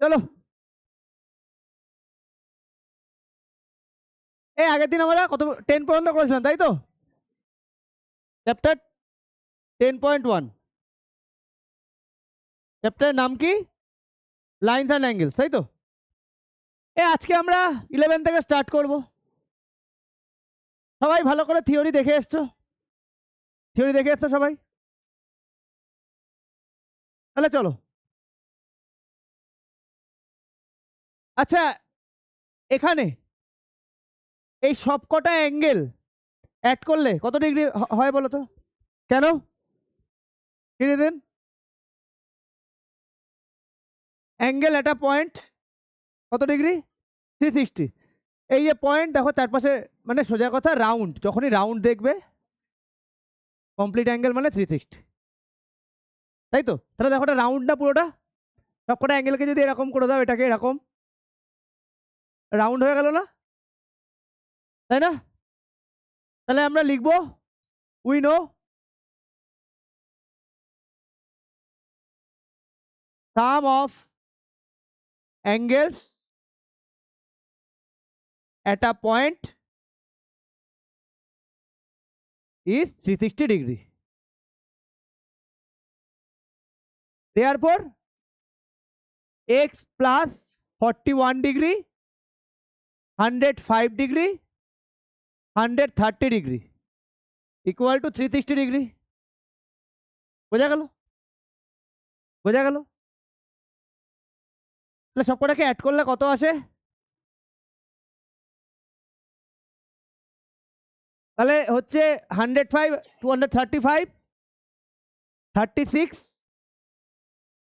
চলো, এই আগের দিন আমরা কত 10 পর্যন্ত করেছিলাম তাই তো? চ্যাপ্টার 10.1, চ্যাপ্টারের নাম কি? লাইনস অ্যান্ড অ্যাঙ্গেলস, তাই তো? আজকে আমরা 11 থেকে স্টার্ট করব। সবাই ভালো করে থিওরি দেখে এসছো? থিওরি দেখে এসছো সবাই? তাহলে চলো। আচ্ছা, এখানে এই সবকটা অ্যাঙ্গেল অ্যাড করলে কত ডিগ্রি হয় বলো তো? কেন? কি দেন? অ্যাঙ্গেল একটা পয়েন্ট কত ডিগ্রি? 360। এই যে পয়েন্ট দেখো চারপাশে, মানে সোজা কথা রাউন্ড, যখনই রাউন্ড দেখবে কমপ্লিট অ্যাঙ্গেল মানে 360, তাই তো? তাহলে দেখো এটা রাউন্ড না পুরোটা? সবকটা অ্যাঙ্গেলকে যদি এরকম করে দাও, এটাকে এরকম রাউন্ড হয়ে গেল না, তাই না? তাহলে আমরা লিখবো we know sum of angles at a point is 360 degree. Therefore, x plus 41 degree, 105 degree, 130 degree equal to 360 degree. বোঝা গেল? বোঝা গেল? তাহলে সবকটাকে অ্যাড করলে কত আসে? তাহলে হচ্ছে 105, 235, 36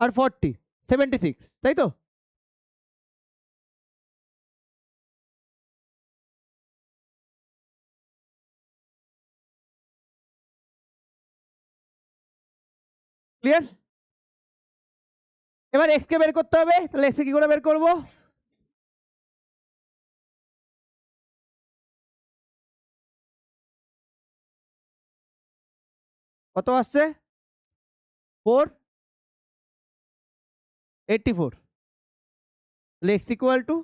আর 40, 76, তাই তো? ক্লিয়ার? এবার এক্স কে বের করতে হবে, তাহলে এক্স কি করে বের করবো? কত আসছে? 484। তাহলে x equal two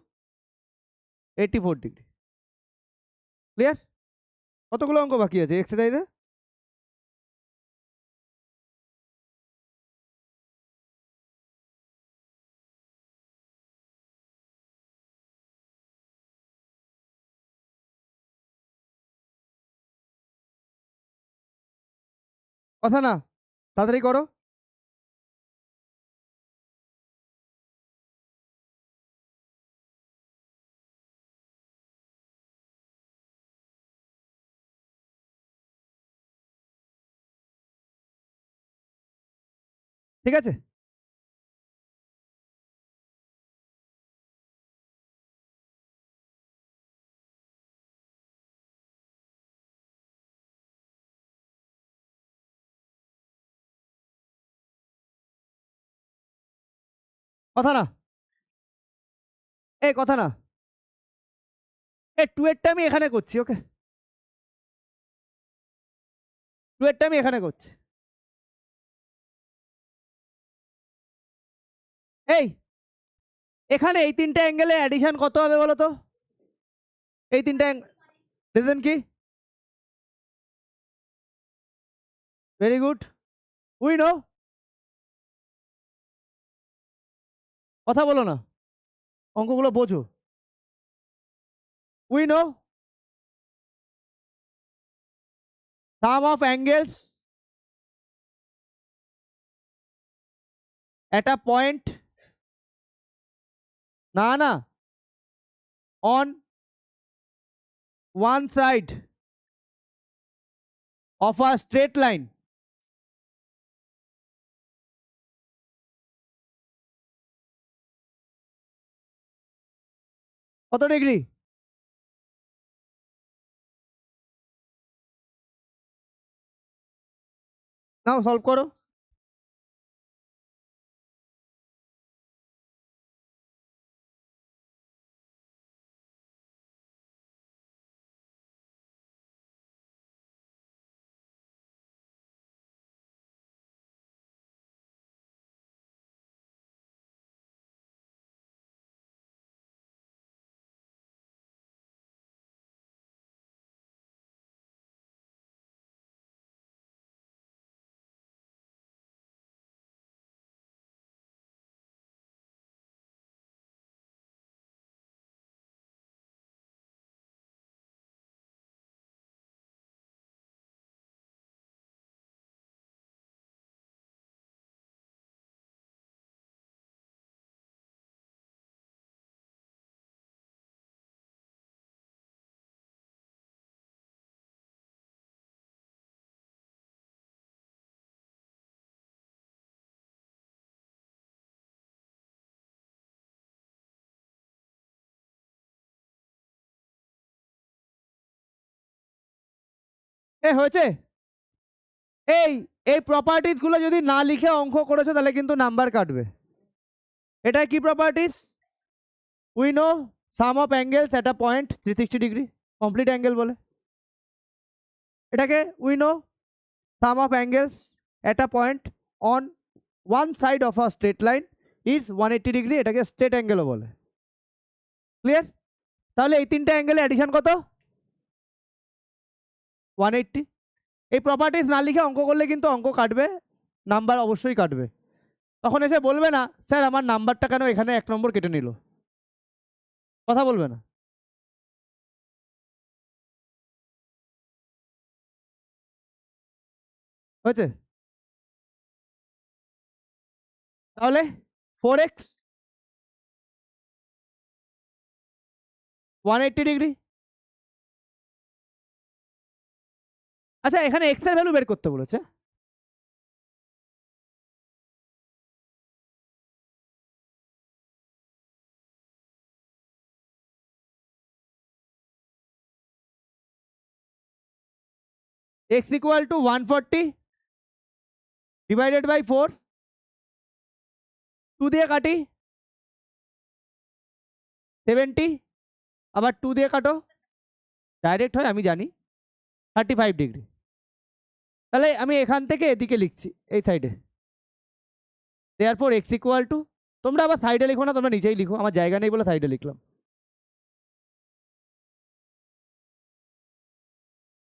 84 degree. Clear? কতগুলো অঙ্ক বাকি আছে এক্সারসাইজে? কথা না, তাড়াতাড়ি করো। ঠিক আছে? কথা না, এই কথা না, এই টু এরটা আমি এখানে করছি, ওকে? টু এরটা আমি এখানে করছি। এই এখানে এই তিনটা অ্যাঙ্গেলে অ্যাডিশন কত হবে বলো তো? এই তিনটা রিজন কি? Very good, we know. কথা বলো না, অঙ্কগুলো বোঝো। We know sum of angles at a point, না না, on one side of a straight line কত ডিগ্রি? নাও সলভ করো। হয়েছে? এই এই প্রপার্টিজ গুলো যদি না লিখে অঙ্ক করেছো তাহলে কিন্তু নাম্বার কাটবে। এটা কি properties? We know sum of angles at a point 360 degree, complete angle বলে। এটাকে we know sum of angles at a point on one side of a straight line is 180 degree, এটাকে স্ট্রেট অ্যাঙ্গেলও বলে। Clear? তাহলে এই তিনটা অ্যাঙ্গেলের addition কত? 180। এই properties না লিখে অঙ্ক করলে কিন্তু অঙ্ক কাটবে, নাম্বার অবশ্যই কাটবে। তখন এসে বলবে না স্যার আমার নাম্বারটা কেন এখানে 1 নম্বর কেটে নিল, কথা বলবে না। হয়েছে? তাহলে 4x 180 ডিগ্রি। আচ্ছা এখানে x এর ভ্যালু বের করতে বলেছে। x equal to 140 divided by 4, 2 দিয়ে কাটি 70, আবার 2 দিয়ে কাটো, ডাইরেক্ট হয় আমি জানি, 35 ডিগ্রি। তাহলে আমি এখান থেকে এদিকে লিখছি এই সাইডে, দেয়ারফর x ইকুয়াল টু, তোমরা আবার সাইডে লিখো না, তোমরা নিচেই লিখো, আমার জায়গা নেই বলে সাইডে লিখলাম।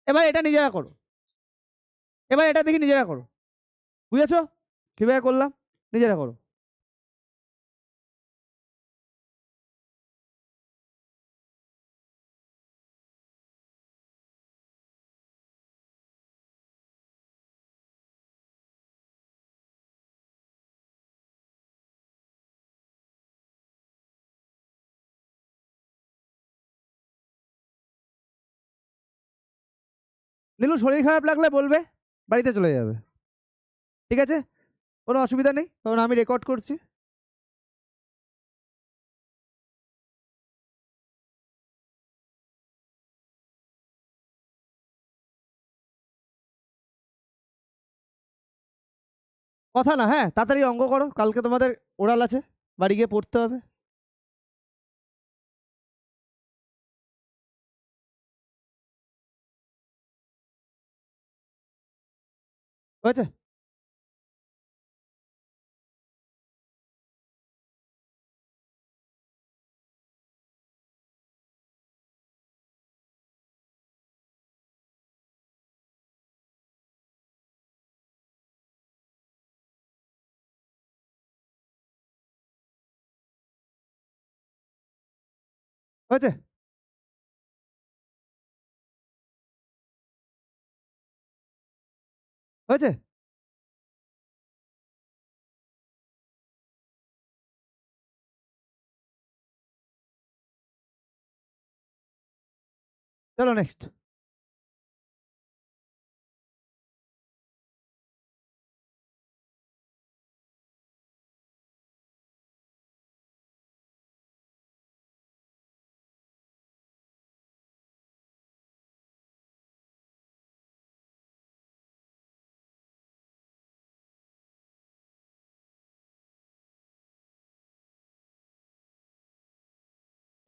এবার এটা নিজেরা করো, এবার এটা দেখি নিজেরা করো, বুঝেছো কিভাবে করলাম? নিজেরা করো। নীলু শরীর খারাপ লাগলে বলবে, বাড়িতে চলে যাবে, ঠিক আছে? কোনো অসুবিধা নেই, কারণ আমি রেকর্ড করছি। কথা না, হ্যাঁ তাড়াতাড়ি অঙ্ক করো, কালকে তোমাদের ওরাল আছে, বাড়ি গিয়ে পড়তে হবে। হয়েছে? হয়েছে? হয়েছে? চলো নেক্সট।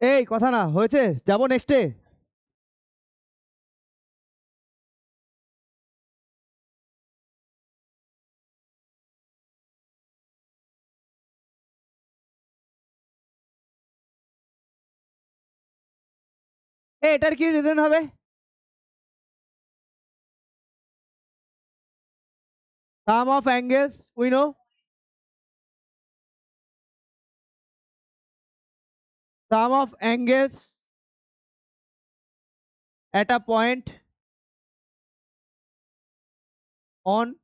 এই কথা না, হয়েছে, যাবো নেক্সটে। এটার কি রিজন হবে? Sum of angles we know, sum of angles at a point on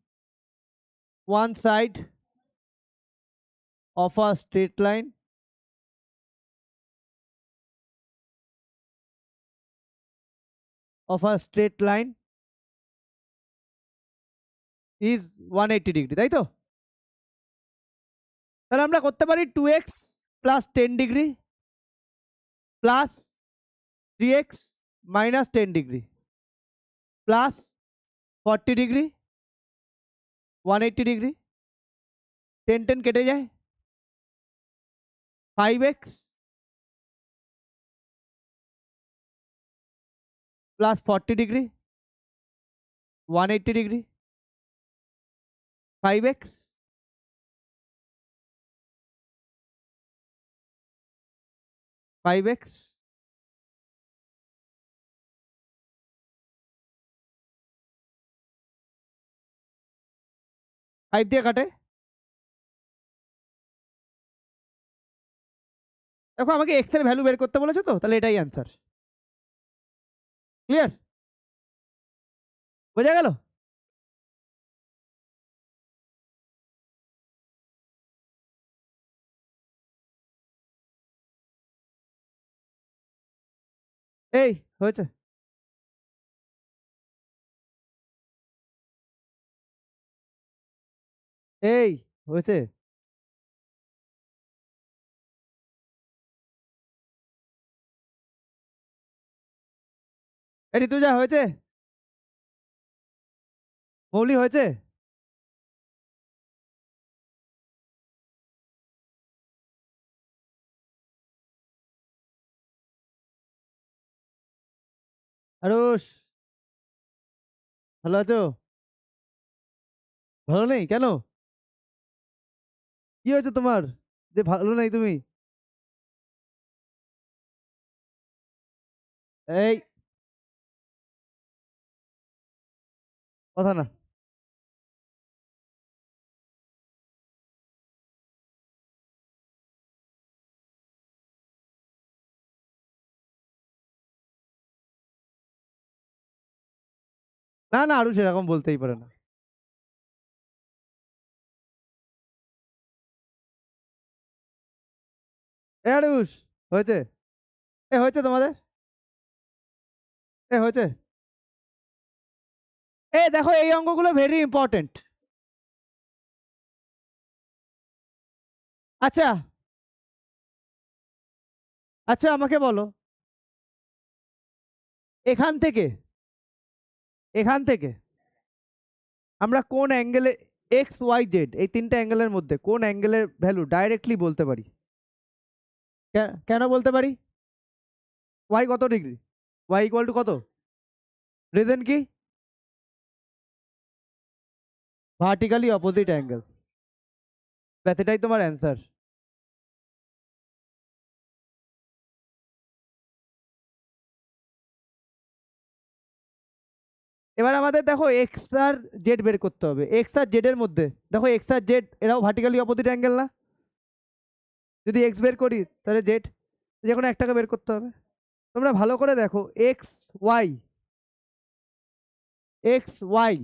one side of a straight line is 180 degree, তাই তো? তাহলে আমরা করতে পারি 2x plus 10 degree plus 3x minus 10 degree plus 40 degree, 180 degree, 10 10 কেটে যায়, 5x plus 40 degree, 180 degree, 5x, 5x, 5 দিয়ে কাটে। দেখো আমাকে এক্স এর ভ্যালু বের করতে বলেছে তো, তাহলে এটাই অ্যান্সার। ক্লিয়ার? বোঝা গেল? এই হয়েছে। এই হয়েছে। এটি তুই যা হয়েছে, মৌলি হয়েছে। আরুষ, ভালো আছো? ভালো নেই কেন? কি হয়েছে তোমার যে ভালো নেই তুমি? এই কথা না। না না, আরুষ এরকম বলতেই পারে না। এ আরুষ, হয়েছে। এ হয়েছে তোমাদের? এ হয়েছে। এ দেখো এই অঙ্কগুলো ভেরি ইম্পর্টেন্ট। আচ্ছা আচ্ছা, আমাকে বলো, এখান থেকে এখান থেকে আমরা কোন অ্যাঙ্গেলে, এক্স ওয়াই জেড এই তিনটা অ্যাঙ্গেলের মধ্যে কোন অ্যাঙ্গেলের ভ্যালু ডাইরেক্টলি বলতে পারি? কেন বলতে পারি? ওয়াই কত ডিগ্রি? ওয়াই ইকুয়াল টু কত? রিজন কি? Vertically opposite angles. ব্যাস, এটাই তোমার অ্যান্সার। এবার আমাদের দেখো এক্স আর জেড বের করতে হবে। এক্স আর জেড এর মধ্যে দেখো, এক্স আর জেড এরাও ভার্টিক্যালি অপোজিট অ্যাঙ্গেল না? যদি এক্স বের করি তাহলে জেড, যে কোনো একটাকে বের করতে হবে। তোমরা ভালো করে দেখো, এক্স ওয়াই, এক্স ওয়াই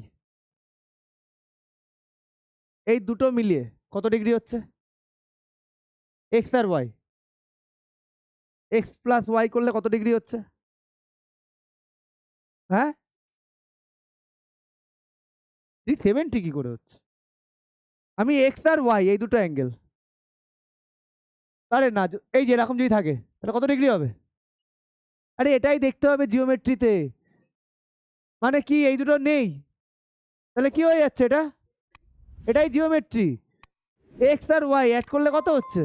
এই দুটো মিলিয়ে কত ডিগ্রি হচ্ছে? এক্স আর ওয়াই, এক্স প্লাস ওয়াই করলে কত ডিগ্রি হচ্ছে? হ্যাঁ, 370 কি করে হচ্ছে? আমি এক্স আর ওয়াই এই দুটো অ্যাঙ্গেল, আরে না, এই যে এরকম যদি থাকে তাহলে কত ডিগ্রি হবে? আরে এটাই দেখতে হবে জিওমেট্রিতে। মানে কি এই দুটো নেই? তাহলে কি হয়ে যাচ্ছে এটা? এটাই জিওমেট্রি। এক্স আর ওয়াই অ্যাড করলে কত হচ্ছে?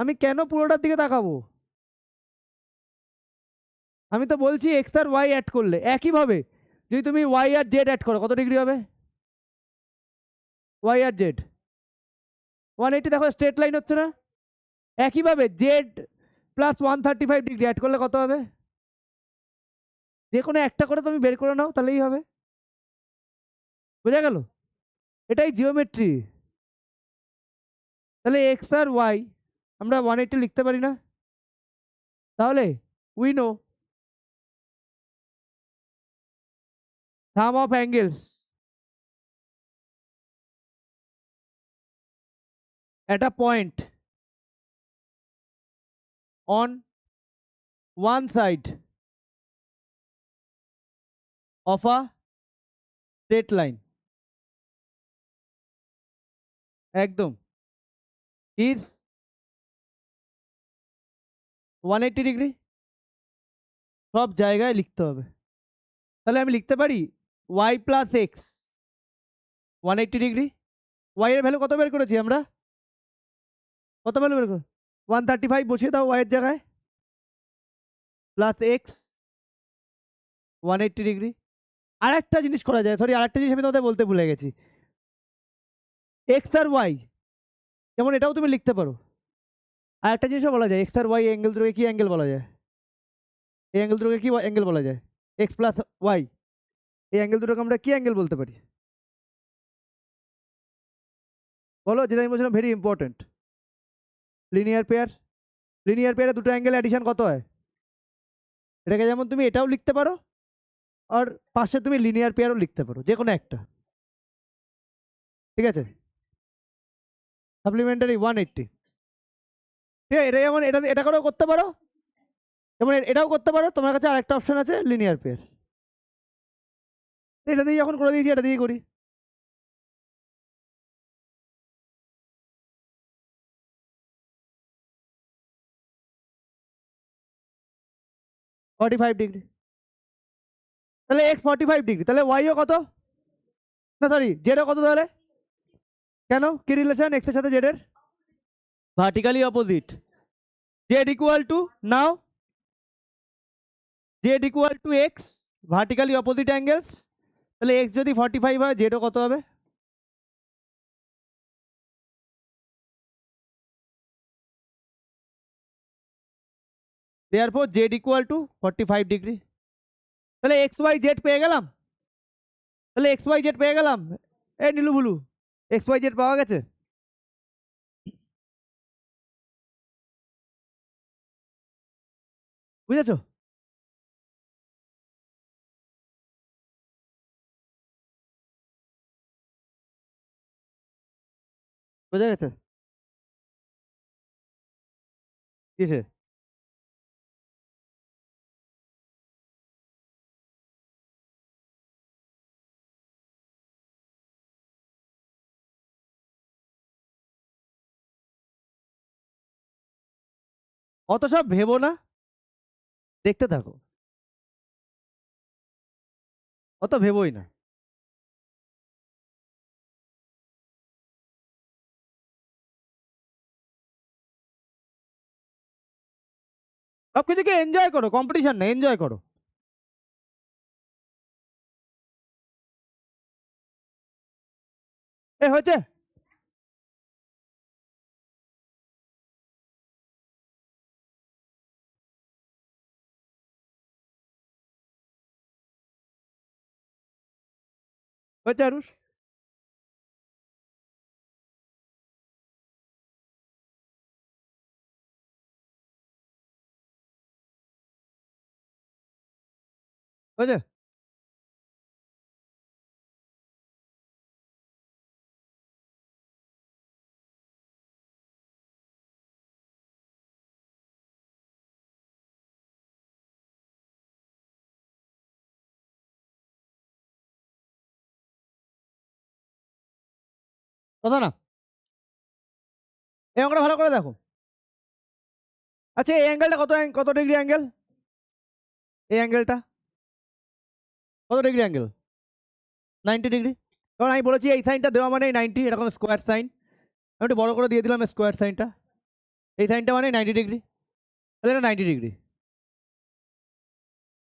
আমি কেন পুরোটার দিকে তাকাবো? আমি তো বলছি এক্স আর ওয়াই অ্যাড করলে, একইভাবে যদি তুমি ওয়াই আর জেড অ্যাড করো কত ডিগ্রি হবে? ওয়াই আর জেড 180, দেখো স্ট্রেট লাইন হচ্ছে না? একইভাবে জেড প্লাস 135 ডিগ্রি অ্যাড করলে কত হবে? যে কোনো একটা করে তুমি বের করে নাও, তাহলেই হবে। বোঝা গেল? এটাই জিওমেট্রি। তাহলে এক্স আর ওয়াই আমরা 180 লিখতে পারি না? তাহলে we know sum of angles at a point on one side of a straight line একদম is 180 ডিগ্রি। সব জায়গায় লিখতে হবে। তাহলে আমি লিখতে পারি Y plus X 180 degree. Y এর ভ্যালু কত বের করেছি আমরা? কত ভ্যালু বের করে 135 বসিয়ে দাও ওয়াই এর জায়গায়, প্লাস এক্স 180 ডিগ্রি। আর একটা জিনিস করা যায়, সরি আরেকটা জিনিস আমি তোমাদের বলতে ভুলে গেছি। এক্স আর ওয়াই, যেমন এটাও তুমি লিখতে পারো। আর একটা জিনিসও বলা যায়, এক্স আর ওয়াই অ্যাঙ্গেল দুটোকে কি অ্যাঙ্গেল বলা যায়? এই অ্যাঙ্গেল দুটোকে কি অ্যাঙ্গেল বলা যায়? এক্স প্লাস ওয়াই, এই অ্যাঙ্গেল দুটোকে আমরা কি অ্যাঙ্গেল বলতে পারি বলো? যেটা আমি বলছিলাম very important, linear pair. Linear পেয়ারে দুটো অ্যাঙ্গেল অ্যাডিশন কত হয়? এটাকে যেমন তুমি এটাও লিখতে পারো, আর পাশে তুমি লিনিয়ার পেয়ারও লিখতে পারো, যে কোনো একটা। ঠিক আছে, সাপ্লিমেন্টারি 180। ঠিক আছে, এটা যেমন এটা এটা করেও করতে পারো, যেমন এটাও করতে পারো। তোমার কাছে আরেকটা অপশন আছে লিনিয়ার পেয়ার, এটা দিয়ে যখন করে দিয়েছি এটা দিয়ে করি। ফর্টি ফাইভ ডিগ্রি, তাহলে এক্স 45 ডিগ্রি, তাহলে ওয়াইও কত? না সরি, জেডও কত তাহলে? কেন, কি রিলেশন এক্স এর সাথে জেড এর? Vertically opposite. Z equal two, নাও Z equal two x, vertically opposite angles. তাহলে এক্স যদি 45 হয়, জেডও কত হবে? Therefore Z equal two 45 degree. তাহলে এক্স ওয়াই জেড পেয়ে গেলাম। তাহলে এক্স ওয়াই জেড পেয়ে গেলাম। এই নীলু ভুলু, এক্স ওয়াই জেড পাওয়া গেছে। বুঝেছো? বোঝা গেছে কিসে? অত সব ভেবো না, দেখতে থাকো, অত ভেবোই না। সবকিছুকে এনজয় করো, কম্পিটিশন না, এনজয় করো। এ হয়েছে। হয়েছে আরুষ। হয়েছে। কথা না, এই অঙ্কটা ভালো করে দেখো। আচ্ছা এই অ্যাঙ্গেলটা কত, কত ডিগ্রি অ্যাঙ্গেল? এই অ্যাঙ্গেলটা কত ডিগ্রি অ্যাঙ্গেল? 90 ডিগ্রি। কারণ আমি বলেছি এই সাইনটা দেওয়া মানে 90, এরকম স্কোয়ার সাইন। আমি একটু বড় করে দিয়ে দিলাম স্কোয়ার সাইনটা। এই সাইনটা মানে 90 ডিগ্রি, তাহলে এটা 90 ডিগ্রি।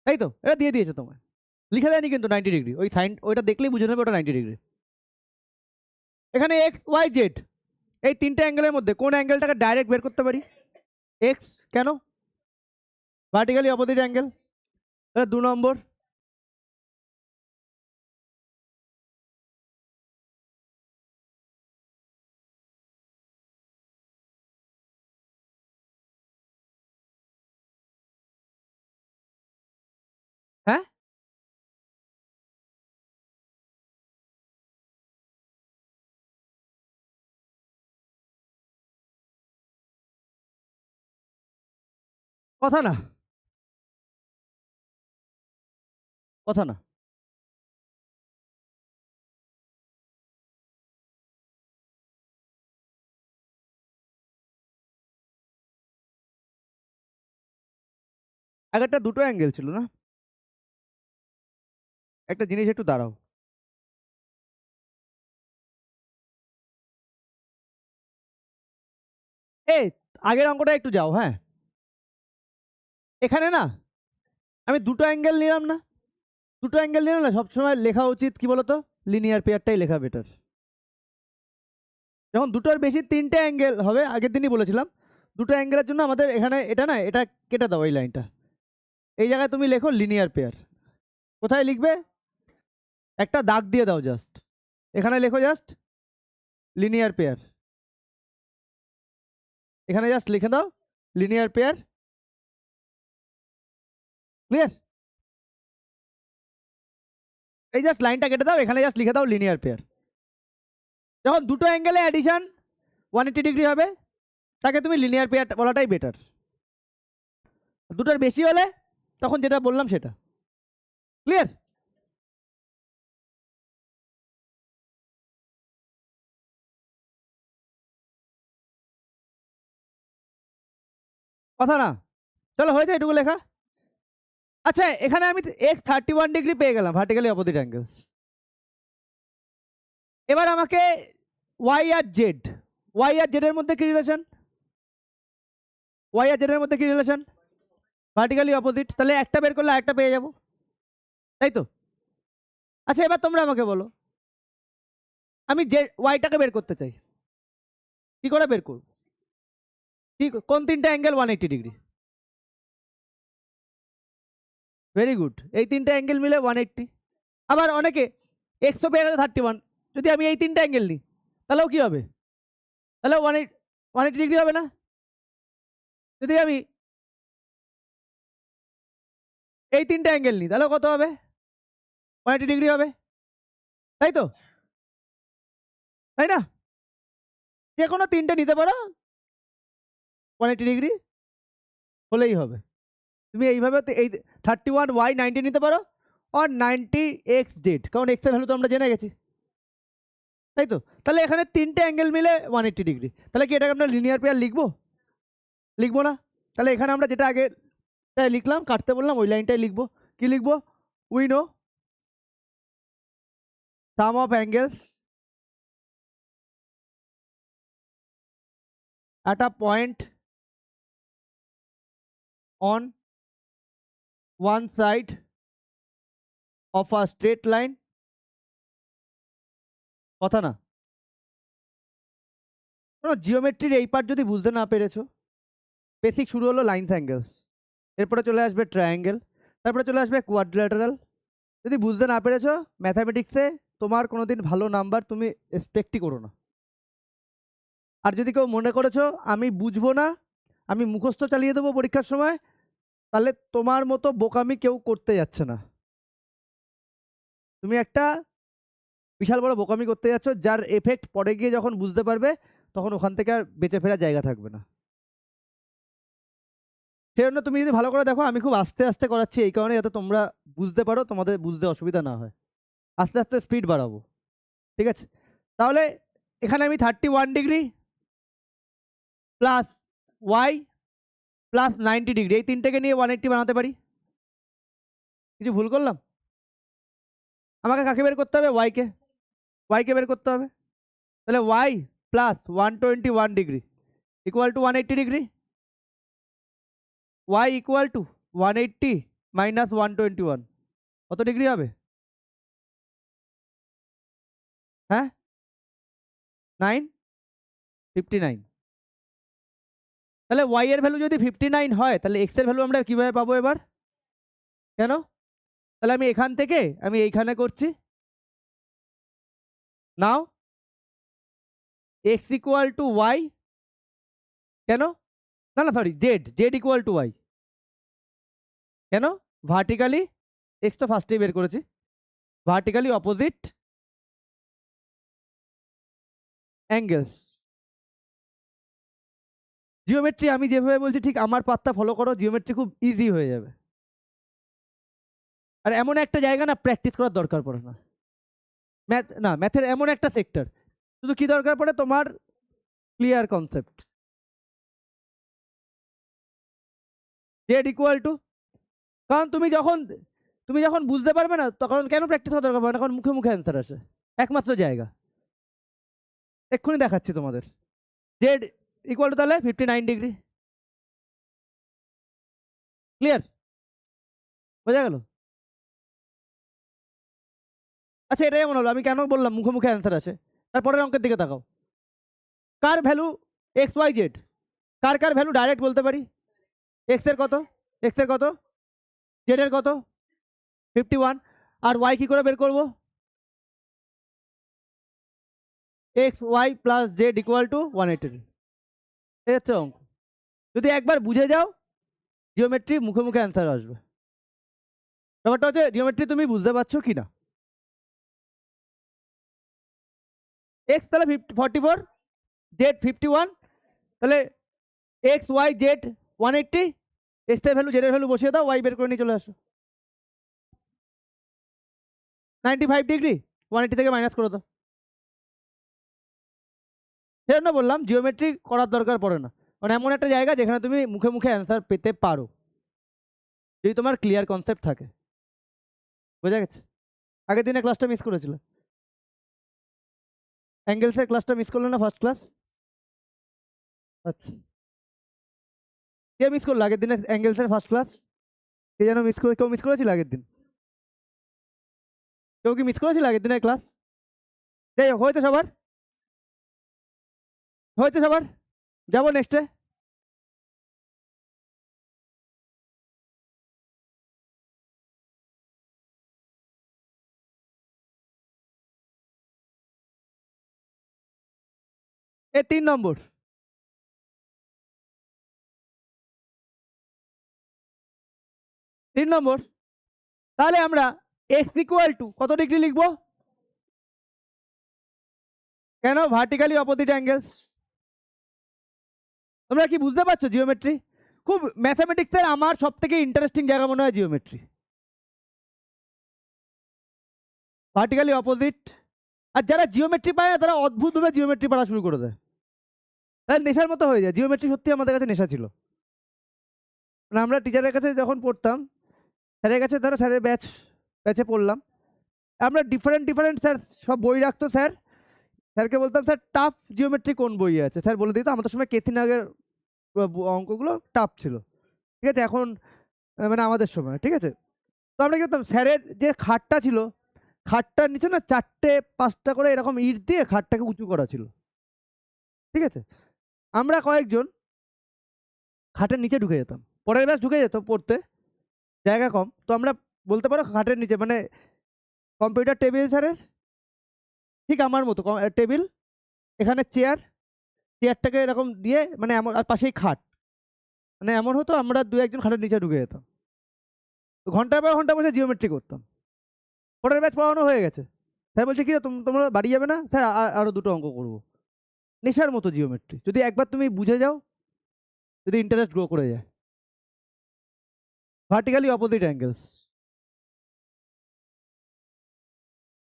তাই তো, এটা দিয়ে দিয়েছে তোমার, লিখে দেয়নি কিন্তু 90 ডিগ্রি। ওই সাইন ওইটা দেখলেই বুঝে নেবে ওটা 90 ডিগ্রি। এখানে এক্স ওয়াই জেড এই তিনটে অ্যাঙ্গেলের মধ্যে কোন অ্যাঙ্গেলটাকে ডাইরেক্ট বের করতে পারি? এক্স। কেন? ভার্টিক্যালি অপোজিট অ্যাঙ্গেল, তাহলে 2 নম্বর। হ্যাঁ, কথা না, কথা না। আগেরটা দুটো অ্যাঙ্গেল ছিল না? একটা জিনিস একটু দাঁড়াও, এই আগের অঙ্কটা একটু যাও। হ্যাঁ, এখানে না আমি দুটো অ্যাঙ্গেল নিলাম না, দুটো অ্যাঙ্গেল নিলাম না, সবসময় লেখা উচিত কি বলতো, লিনিয়ার পেয়ারটাই লেখা বেটার। যখন দুটোর বেশি তিনটে অ্যাঙ্গেল হবে, আগের দিনই বলেছিলাম, দুটো অ্যাঙ্গেলের জন্য আমাদের এখানে এটা না, এটা কেটে দাও এই লাইনটা, এই জায়গায় তুমি লেখো লিনিয়ার পেয়ার। কোথায় লিখবে, একটা দাগ দিয়ে দাও জাস্ট, এখানে লেখো জাস্ট লিনিয়ার পেয়ার, এখানে জাস্ট লিখে দাও লিনিয়ার পেয়ার। ক্লিয়ার? এই জাস্ট লাইনটা কেটে দাও, এখানে জাস্ট লিখে দাও লিনিয়ার পেয়ার। যখন দুটো অ্যাঙ্গেলে অ্যাডিশন 180 ডিগ্রি হবে, তাকে তুমি লিনিয়ার পেয়ার বলাটাই বেটার। দুটোর বেশি হলে তখন যেটা বললাম সেটা। ক্লিয়ার? কথা না, চলো হয়েছে এটুকু লেখা। আচ্ছা, এখানে আমি x31 ডিগ্রি পেয়ে গেলাম, ভার্টিক্যালি অপোজিট অ্যাঙ্গেল। এবার আমাকে ওয়াই আর জেড, ওয়াই আর জেড এর মধ্যে কি রিলেশন, ওয়াই আর জেড এর মধ্যে কি রিলেশন, ভার্টিক্যালি অপোজিট, তাহলে একটা বের করলে আরেকটা পেয়ে যাবো, তাই তো? আচ্ছা, এবার তোমরা আমাকে বলো, আমি যে ওয়াইটাকে বের করতে চাই, কি করে বের করব? কি, কোন তিনটা অ্যাঙ্গেল 180 ডিগ্রি? ভেরি গুড, এই তিনটা অ্যাঙ্গেল মিলে 180। আবার অনেকে এক্সও পেয়ে গেছে 31, যদি আমি এই তিনটা অ্যাঙ্গেল নিই তাহলেও কি হবে, তাহলে 180 ডিগ্রি হবে না? যদি আমি এই তিনটা অ্যাঙ্গেল নিই তাহলে কত হবে, 180 ডিগ্রি হবে, তাই তো? তাই না? যে কোনো তিনটে নিতে পারো, 180 ডিগ্রি হলেই হবে। তুমি এইভাবে এই 31y90 নিতে পারো, আর 90xz, কারণ x এর ভ্যালু তো আমরা জেনে গেছি, তাই তো? তাহলে এখানে তিনটে অ্যাঙ্গেল মিলে 180 ডিগ্রি, তাহলে কি এটাকে আমরা লিনিয়ার পেয়ার লিখবো? লিখবো না? তাহলে এখানে আমরা যেটা আগে লিখলাম, কাটতে বললাম, ওই লাইনটাই লিখবো। কি লিখবো? We know sum of angles at a point on one side of a straight line। কথা না, জিওমেট্রির এই পার্ট যদি বুঝতে না পেরেছো, বেসিক শুরু হলো লাইনস অ্যাঙ্গেলস, এরপরে চলে আসবে ট্রায়াঙ্গেল, তারপরে চলে আসবে কোয়াড্রিল্যাটারাল। যদি বুঝতে না পেরেছো, ম্যাথামেটিক্সে তোমার কোনোদিন ভালো নাম্বার তুমি এক্সপেক্টই করো না। আর যদি কেউ মনে করেছো আমি বুঝবো না, আমি মুখস্থ চালিয়ে দেবো পরীক্ষার সময়, তাহলে তোমার মতো বোকামি কেউ করতে যাচ্ছে না। তুমি একটা বিশাল বড় বোকামি করতে যাচ্ছ, যার এফেক্ট পরে গিয়ে যখন বুঝতে পারবে, তখন ওখান থেকে আর বেঁচে ফেরার জায়গা থাকবে না। সেই জন্য তুমি যদি ভালো করে দেখো, আমি খুব আস্তে আস্তে করাচ্ছি এই কারণে, যাতে তোমরা বুঝতে পারো, তোমাদের বুঝতে অসুবিধা না হয়। আস্তে আস্তে স্পিড বাড়াবো, ঠিক আছে? তাহলে এখানে আমি 31 degree plus Y plus 90 degree, এই তিনটেকে নিয়ে 180 বানাতে পারি। কিছু ভুল করলাম? আমাকে কাকে বের করতে হবে? ওয়াইকে, ওয়াইকে বের করতে হবে। তাহলে Y plus 121 degree equal to 180 degree, Y equal to 180 minus 121, কত ডিগ্রি হবে? হ্যাঁ, 59। তাহলে ওয়াই এর ভ্যালু যদি 59 হয়, তাহলে এক্স এর ভ্যালু আমরা কিভাবে পাবো এবার? কেন? তাহলে আমি এখান থেকে আমি এইখানে করছি, now x equal to y, কেন? না না sorry, z, z equal to y, কেন? ভার্টিক্যালি, এক্স তো ফার্স্টেই বের করেছি, ভার্টিক্যালি অপোজিট অ্যাঙ্গেলস। জিওমেট্রি আমি যেভাবে বলছি ঠিক আমার পাত্তা ফলো করো, জিওমেট্রি খুব ইজি হয়ে যাবে। আর এমন একটা জায়গা না প্র্যাকটিস করার দরকার পড়ে না, ম্যাথ না, ম্যাথের এমন একটা সেক্টর, শুধু কি দরকার পড়ে তোমার, clear concept. Z equal two, কারণ তুমি যখন তুমি যখন বুঝতে পারবে না তখন কেন প্র্যাকটিস করা দরকার পড়ে না, কারণ মুখে মুখে অ্যান্সার আসে। একমাত্র জায়গা এক্ষুনি দেখাচ্ছি তোমাদের। জেড ইকুয়াল টু তাহলে 59 ডিগ্রি। ক্লিয়ার? বোঝা গেল? আচ্ছা এটাই এমন হলো, আমি কেন বললাম মুখে মুখে অ্যান্সার আসে। তারপরের অঙ্কের দিকে তাকাও। কার ভ্যালু এক্স ওয়াই জেড, কার কার ভ্যালু ডাইরেক্ট বলতে পারি? এক্স এর কত, এক্স এর কত, জেড এর কত, 51। আর ওয়াই কি করে বের করবো? X y plus z equal to 180। এই হচ্ছে অঙ্ক। যদি একবার বুঝে যাও জিওমেট্রি মুখে মুখে অ্যান্সার আসবে। ব্যাপারটা হচ্ছে জিওমেট্রি তুমি বুঝতে পারছো কি না। এক্স তাহলে 44, জেড 51, তাহলে এক্স ওয়াই জেড 180। এক্স এর ভ্যালু জেড এর ভ্যালু বসিয়ে দাও, ওয়াই বের করে নিয়ে চলে আসো। 95 ডিগ্রি 180 থেকে মাইনাস করে দাও। সেজন্য বললাম জিওমেট্রি করার দরকার পড়ে না, মানে এমন একটা জায়গা যেখানে তুমি মুখে মুখে অ্যান্সার পেতে পারো যদি তোমার ক্লিয়ার কনসেপ্ট থাকে। বোঝা গেছে? আগের দিনে ক্লাসটা মিস করেছিল, অ্যাঙ্গেলসের ক্লাসটা মিস করলো না ফার্স্ট ক্লাস? আচ্ছা, কে মিস করলো আগের দিনে অ্যাঙ্গেলসের ফার্স্ট ক্লাস? কে যেন মিস করে, কেউ মিস করেছিল আগের দিন? কেউ কি মিস করেছিল আগের দিনের ক্লাস? যাই হোক, হয়েছে সবার, হয়েছে সবার, যাবো নেক্সটে। এ 3 নম্বর, 3 নম্বর। তাহলে আমরা এক্স ইকুয়াল টু কত ডিগ্রি লিখবো? কেন? Vertically opposite angles. তোমরা কি বুঝতে পারছো জিওমেট্রি? খুব ম্যাথামেটিক্সের আমার সব থেকে ইন্টারেস্টিং জায়গা মনে হয় জিওমেট্রি। Vertically opposite. আর যারা জিওমেট্রি পায় না তারা অদ্ভুতভাবে জিওমেট্রি পড়া শুরু করে দেয়, তাহলে নেশার মতো হয়ে যায়। জিওমেট্রি সত্যি আমাদের কাছে নেশা ছিল। মানে আমরা টিচারের কাছে যখন পড়তাম, স্যারের কাছে, ধরো স্যারের ব্যাচে পড়লাম, আমরা ডিফারেন্ট ডিফারেন্ট স্যার সব বই রাখতো স্যার। স্যারকে বলতাম স্যার টাফ জিওমেট্রি কোন বইয়ে আছে, স্যার বলে দিত। আমাদের সময় কেসিনাগের অঙ্কগুলো টাফ ছিল, ঠিক আছে? এখন মানে আমাদের সময়, ঠিক আছে? তো আমরা কি করতাম, স্যারের যে খাটটা ছিল, খাটটার নিচে না 4-5টা করে এরকম ইট দিয়ে খাটটাকে উঁচু করা ছিল, ঠিক আছে? আমরা কয়েকজন খাটের নিচে ঢুকে যেতাম, পরের ব্যাচ ঢুকে যেত পড়তে, জায়গা কম, তো আমরা বলতে পারো খাটের নিচে, মানে কম্পিউটার টেবিল স্যারের ঠিক আমার মতো টেবিল, এখানে চেয়ার, চেয়ারটাকে এরকম দিয়ে মানে এমন, আর পাশেই খাট, মানে এমন হতো আমরা দু একজন খাটের নিচে ঢুকে যেতাম, ঘন্টার পর ঘন্টা বসে জিওমেট্রি করতাম। পরের ব্যাচ পড়ানো হয়ে গেছে, স্যার বলছে কি রে, তোমরা বাড়ি যাবে না? স্যার আরো দুটো অঙ্ক করবো। নেশার মতো জিওমেট্রি, যদি একবার তুমি বুঝে যাও, যদি ইন্টারেস্ট গ্রো করে যায়। Vertically opposite angles.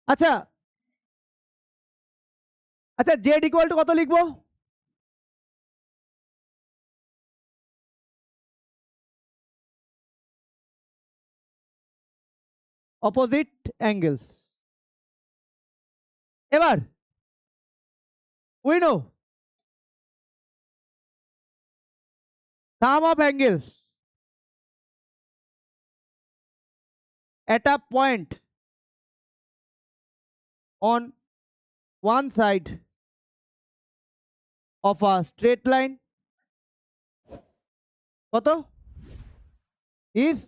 আচ্ছা আচ্ছা, জেড ইকুয়াল টু কত লিখবো? Opposite angles. এবার we know sum of angles at a point on one side of a straight line কত? is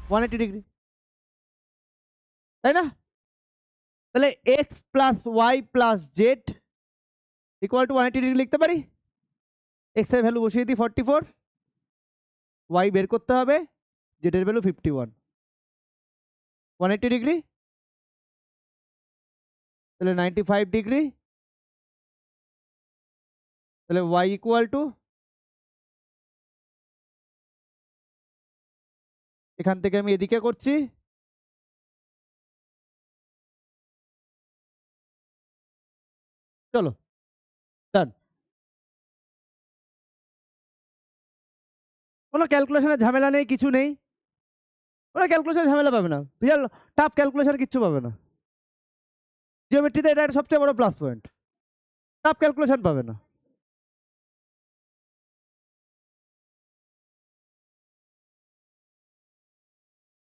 180 ডিগ্রি, তাই না? তাহলে x plus Y plus z equal to 180 degree লিখতে পারি। এক্স এর ভ্যালু বসিয়ে দিই 44, ওয়াই বের করতে হবে, জেড এর ভ্যালু 51, 180 ডিগ্রি, তাহলে 95 ডিগ্রি, তাহলে ওয়াই ইকুয়াল টু, এখান থেকে আমি এদিকে করছি, চলো ডান। কোনো ক্যালকুলেশনের ঝামেলা নেই, কিছু নেই, ওরা ক্যালকুলেশন ঝামেলা পাবে না, বিশাল টাফ ক্যালকুলেশন কিচ্ছু পাবে না। জিওমেট্রিতে এটা একটা সবচেয়ে বড় প্লাস পয়েন্ট, টাফ ক্যালকুলেশন পাবে না।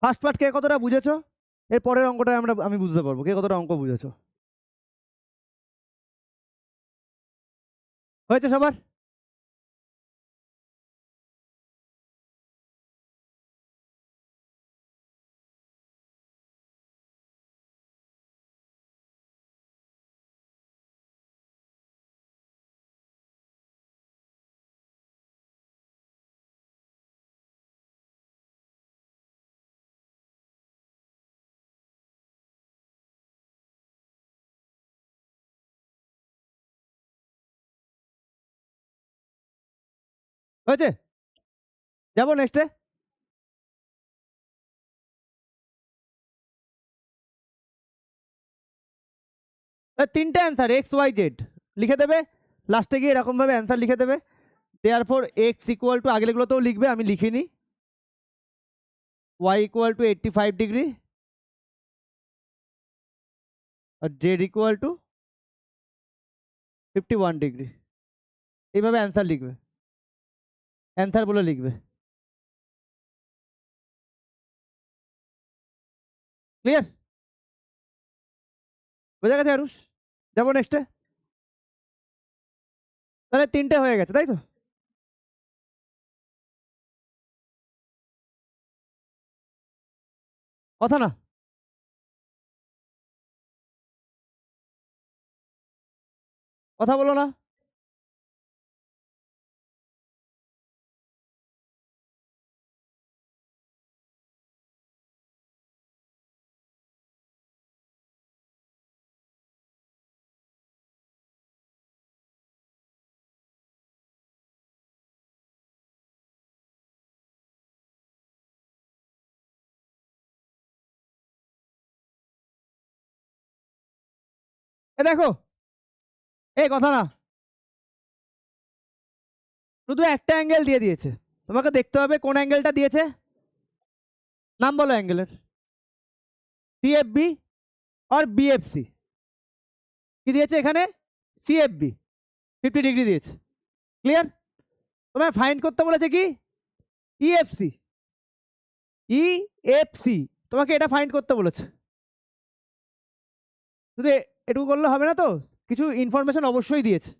ফার্স্ট পার্ট কে কতটা বুঝেছো, এর পরের অঙ্কটা আমি বুঝতে পারবো কে কতটা অঙ্ক বুঝেছো। হয়েছে সবার? হয়েছে, যাবো নেক্সটে। তিনটে অ্যান্সার এক্স ওয়াই জেড লিখে দেবে, লাস্টে গিয়ে এরকম ভাবে অ্যান্সার লিখে দেবে। Therefore X equal to, আগেগুলোতেও লিখবে, আমি লিখিনি, ওয়াই ইকুয়াল টু 85 ডিগ্রি, আর জেড ইকুয়াল টু 51 ডিগ্রি। এইভাবে অ্যান্সার লিখবে, অ্যান্সার বলে লিখবে। ক্লিয়ার? বোঝা গেছে আরুষ? যাবো নেক্সটে। তাহলে তিনটে হয়ে গেছে তাই তো? কথা না, কথা বলো না। এ দেখো, এই কথা না, শুধু একটা অ্যাঙ্গেল দিয়ে দিয়েছে, তোমাকে দেখতে হবে কোন অ্যাঙ্গেলটা দিয়েছে। নাম বলো অ্যাঙ্গেলের, সিএফবি আর বিএফসি। কি দিয়েছে এখানে? সিএফবি 50 ডিগ্রি দিয়েছে। ক্লিয়ার? তোমায় ফাইন্ড করতে বলেছে কি? ইএফসি, ইএফসি তোমাকে এটা ফাইন্ড করতে বলেছে। শুধু এটুকু করলে হবে না তো, কিছু ইনফরমেশন অবশ্যই দিয়েছে।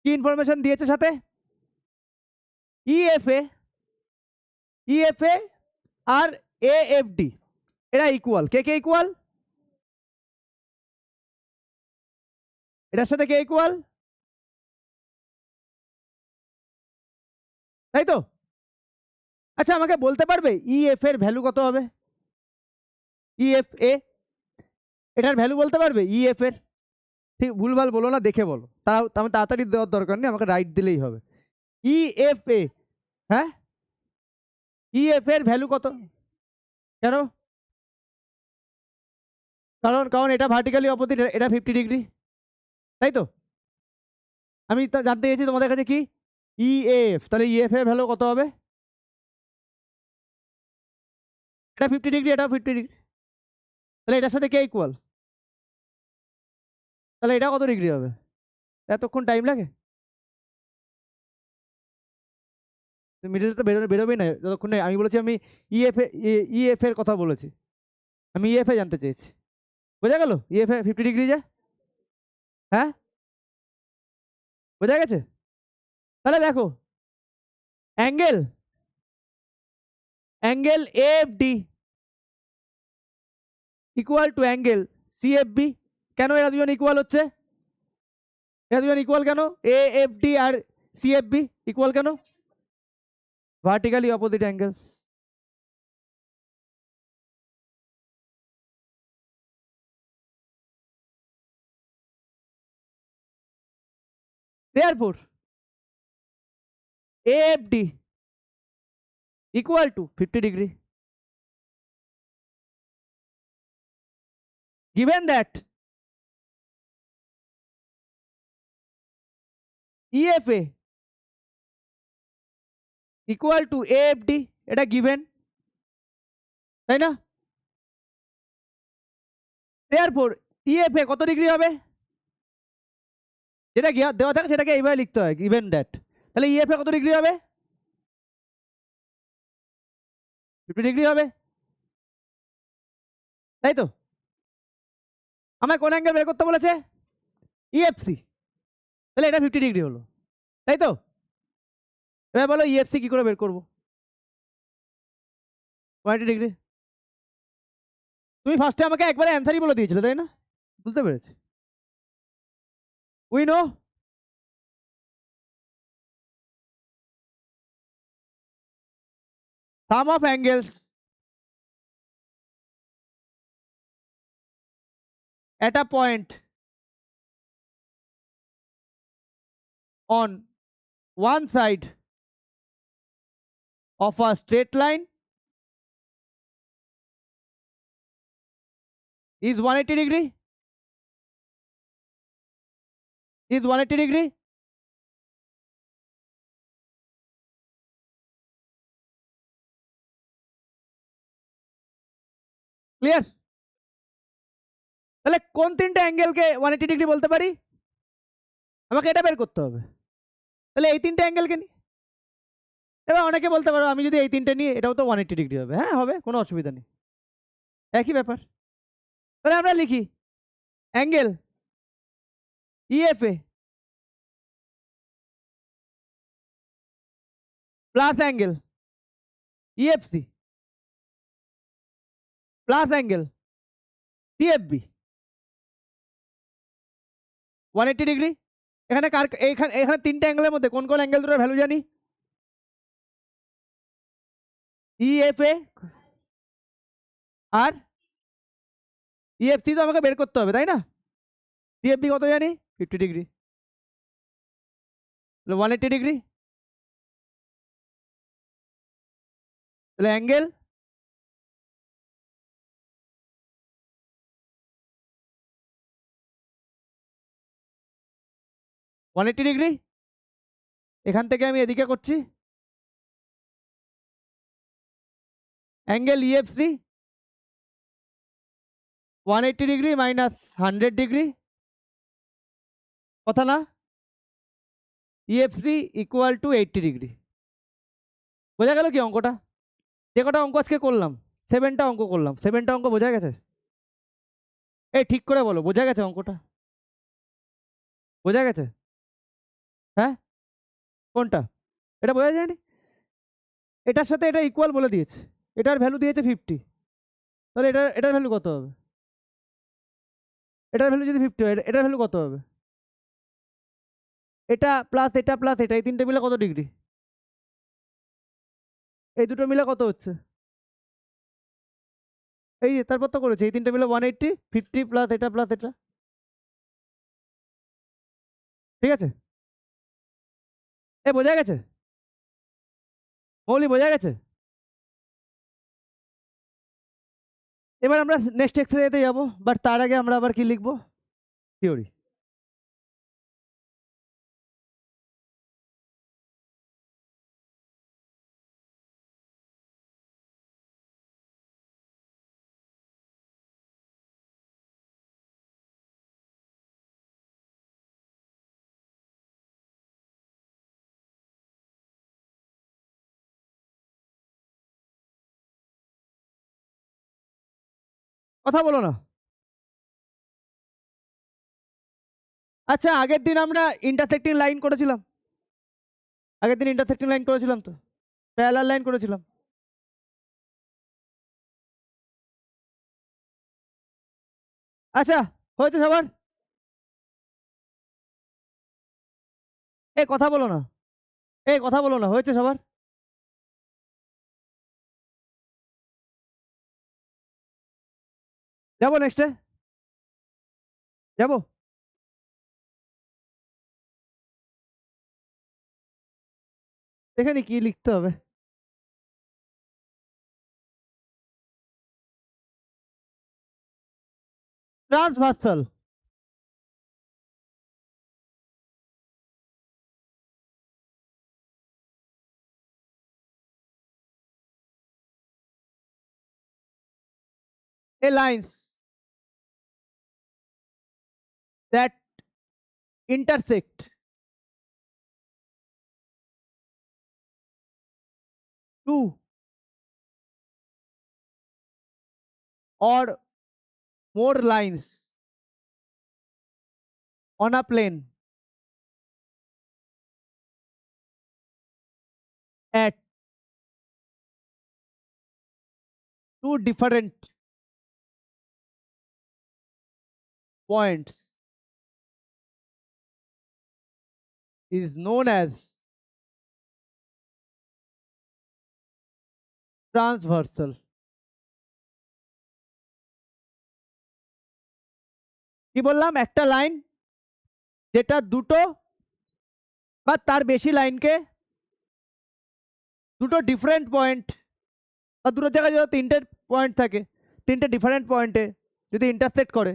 কি ইনফরমেশন দিয়েছে সাথে? ইএফএ, ইএফএ আর এএফডি এরা ইকুয়াল। কে কে ইকুয়াল? এটার সাথে কে ইকুয়াল? তাই তো? আচ্ছা আমাকে বলতে পারবে ইএফ এর ভ্যালু কত হবে? ইএফএ এটার ভ্যালু বলতে পারবে ইএফ এর? ঠিক ভুলভাল বলো না, দেখে বলো, তাও আমি তাড়াতাড়ি দেওয়ার দরকার নেই, আমাকে রাইট দিলেই হবে। ইএফএ, হ্যাঁ ইএফ এর ভ্যালু কত? কেন? কারণ কারণ এটা ভার্টিক্যালি অপোজিট, এটা 50 ডিগ্রি, তাই তো? আমি জানতে চেয়েছি তোমাদের কাছে কি ইএফ, তাহলে ইএফ এর ভ্যালু কত হবে? এটা 50 ডিগ্রি, এটাও 50 ডিগ্রি, তাহলে এটার সাথে কে ইকুয়াল? তাহলে এটা কত ডিগ্রি হবে? এতক্ষণ টাইম লাগে? মিডিল তো বেরোবেই না যতক্ষণ না আমি বলেছি, আমি ইএফ ইএফ এর কথা বলেছি, আমি ইএফ এ জানতে চেয়েছি। বোঝা গেল? ইএফ এ 50 ডিগ্রি যায়, হ্যাঁ বোঝা গেছে? তাহলে দেখো, angle angle AFD equal to angle CFB. কেন এরা দুজন ইকুয়াল হচ্ছে? এরা দুজন ইকুয়াল কেন? এএফডি আর সিএফবি ইকুয়াল কেন? Vertically opposite angles. Therefore, AFD equal to 50 degree. Given that EFA equal to AFD, এটা given, তাই না? দেয়ারফর ইএফএ কত ডিগ্রি হবে? যেটা দেওয়া থাকে সেটাকে এইভাবে লিখতে হয়, গিভেন দ্যাট। তাহলে ইএফএ কত ডিগ্রি হবে? 50 ডিগ্রি হবে, তাই তো? আমায় কোন অ্যাঙ্গেল বের করতে বলেছে? ইএফসি। তাহলে এটা 50 ডিগ্রি হলো, তাই তো? এবার বলো ইএফসি কি করে বের করবো? 180 ডিগ্রি। তুমি ফার্স্টে আমাকে একবারে অ্যান্সারই বলে দিয়েছিলে, তাই না? বুঝতে পেরেছি। We know sum of angles at a point on one side of a straight line is 180 degree. Is 180 degree. Clear? তাহলে কোন তিনটে অ্যাঙ্গেলকে 180 ডিগ্রি বলতে পারি? আমাকে এটা বের করতে হবে। তাহলে এই তিনটে অ্যাঙ্গেলকে নিই। এবার অনেকে বলতে পারো আমি যদি এই তিনটে নিই এটাও তো 180 ডিগ্রি হবে। হ্যাঁ হবে, কোনো অসুবিধা নেই, একই ব্যাপার। তাহলে আমরা লিখি angle EFA plus angle EFC plus angle CFB 180 degree. এখানে এখানে এখানে তিনটে অ্যাঙ্গেলের মধ্যে কোন কোন অ্যাঙ্গেল দুটোর ভ্যালু জানি? ইএফএ আর ইএফসি তো আমাকে বের করতে হবে, তাই না? সিএফবি কত জানি? 50 ডিগ্রি। 180 ডিগ্রি। তাহলে অ্যাঙ্গেল ওয়ান এইটি ডিগ্রি। এখান থেকে আমি এদিকে করছি angle EFC 180 degree minus 100 degree, কথা না? EFC equal to 80 degree. বোঝা গেল কি অঙ্কটা? যে কটা অঙ্ক আজকে করলাম 7টা অঙ্ক করলাম, 7টা অঙ্ক বোঝা গেছে? এই ঠিক করে বলো, বোঝা গেছে অঙ্কটা? বোঝা গেছে? হ্যাঁ, কোনটা? এটা বোঝা যায়নি? এটার সাথে এটা ইকুয়াল বলে দিয়েছে, এটার ভ্যালু দিয়েছে 50, তাহলে এটার ভ্যালু কত হবে? এটার ভ্যালু যদি 50 হয় এটার ভ্যালু কত হবে? এটা প্লাস এটা প্লাস এটা, এই তিনটে মিলে কত ডিগ্রি? এই দুটো মিলে কত হচ্ছে? এই যে তারপর তো করেছে, এই তিনটে মিলে 180, 50 প্লাস এটা প্লাস এটা, ঠিক আছে? এ বোঝা গেছে? মৌলি বোঝা গেছে? এবার আমরা নেক্সট এক্সারসাইজে যাবো, বাট তার আগে আমরা আবার কি লিখবো? থিওরি। কথা বলো না। আচ্ছা আগের দিন আমরা ইন্টারসেক্টিং লাইন করেছিলাম, আগের দিন ইন্টারসেক্টিং লাইন করেছিলাম তো, প্যারালাল লাইন করেছিলাম। আচ্ছা হয়েছে সবার? এই কথা বলো না, এই কথা বলো না, হয়েছে সবার? যাবো নেক্সটে, যাবো। এখানে কি লিখতে হবে? Transversal. a lines that intersect two or more lines on a plane at two different points is known as transversal. কি বললাম, একটা লাইন যেটা দুটো বা তার বেশি লাইনকে দুটো ডিফারেন্ট পয়েন্ট বা দুটো জায়গায় যদি তিনটে পয়েন্ট থাকে, তিনটে ডিফারেন্ট পয়েন্টে যদি ইন্টারসেক্ট করে,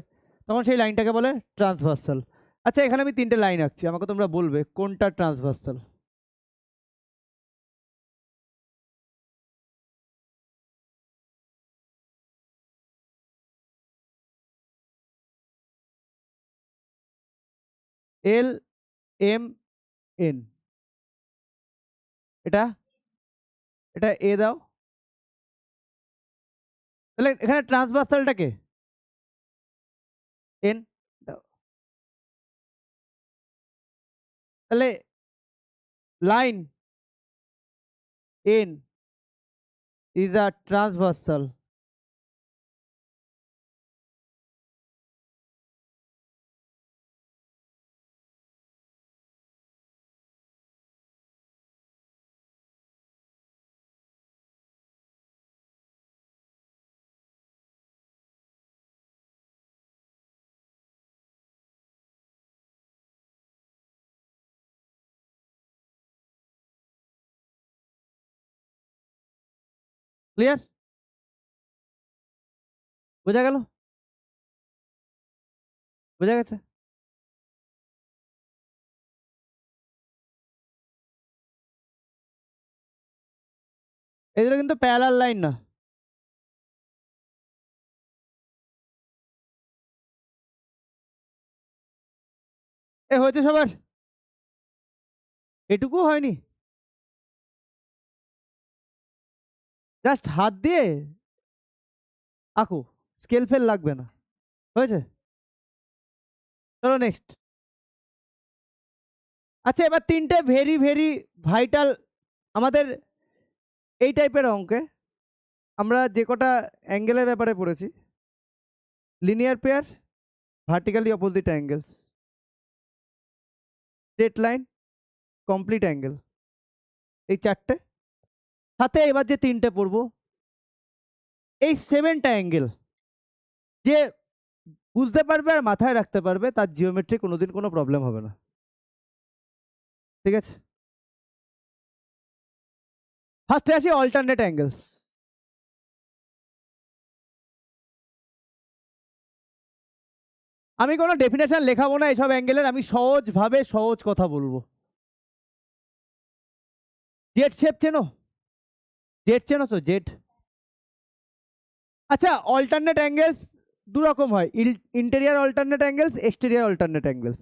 তখন সেই লাইনটাকে বলে ট্রান্সভার্সাল। আচ্ছা, এখানে আমি তিনটে লাইন আঁকছি, আমাকে তোমরা বলবে কোনটা ট্রান্সভার্সাল। এল এম এন, এটা এটা এ দাও, তাহলে এখানে ট্রান্সভার্সালটাকে এন দাও, তাহলে line N is a transversal. Clear? বোঝা গেল? বোঝা গেছে? এই দুটো কিন্তু প্যারালাল লাইন না। এ হয়েছে সবার? এটুকু হয়নি? জাস্ট হাত দিয়ে আঁকো, স্কেল ফেল লাগবে না। হয়েছে? চলো নেক্সট। আচ্ছা, এবার তিনটে ভেরি ভেরি ভাইটাল আমাদের এই টাইপের অঙ্কে আমরা যে কটা অ্যাঙ্গেলের ব্যাপারে পড়েছি, linear pair, vertically opposite angles, straight line, complete angle, এই চারটে, সাথে এবার যে তিনটে পড়বো, এই 7টা অ্যাঙ্গেল যে বুঝতে পারবে আর মাথায় রাখতে পারবে, তার জিওমেট্রি কোনোদিন কোনো প্রবলেম হবে না। ঠিক আছে? ফার্স্টে আসি অল্টারনেট অ্যাঙ্গেলস। আমি কোনো ডেফিনেশন লেখাবো না এসব অ্যাঙ্গেলের, আমি সহজভাবে সহজ কথা বলবো। জেড শেপ চেনো? জেড চেনো তো? জেড। আচ্ছা, অল্টারনেট অ্যাঙ্গেলস দু রকম হয়, interior alternate angles, exterior alternate angles.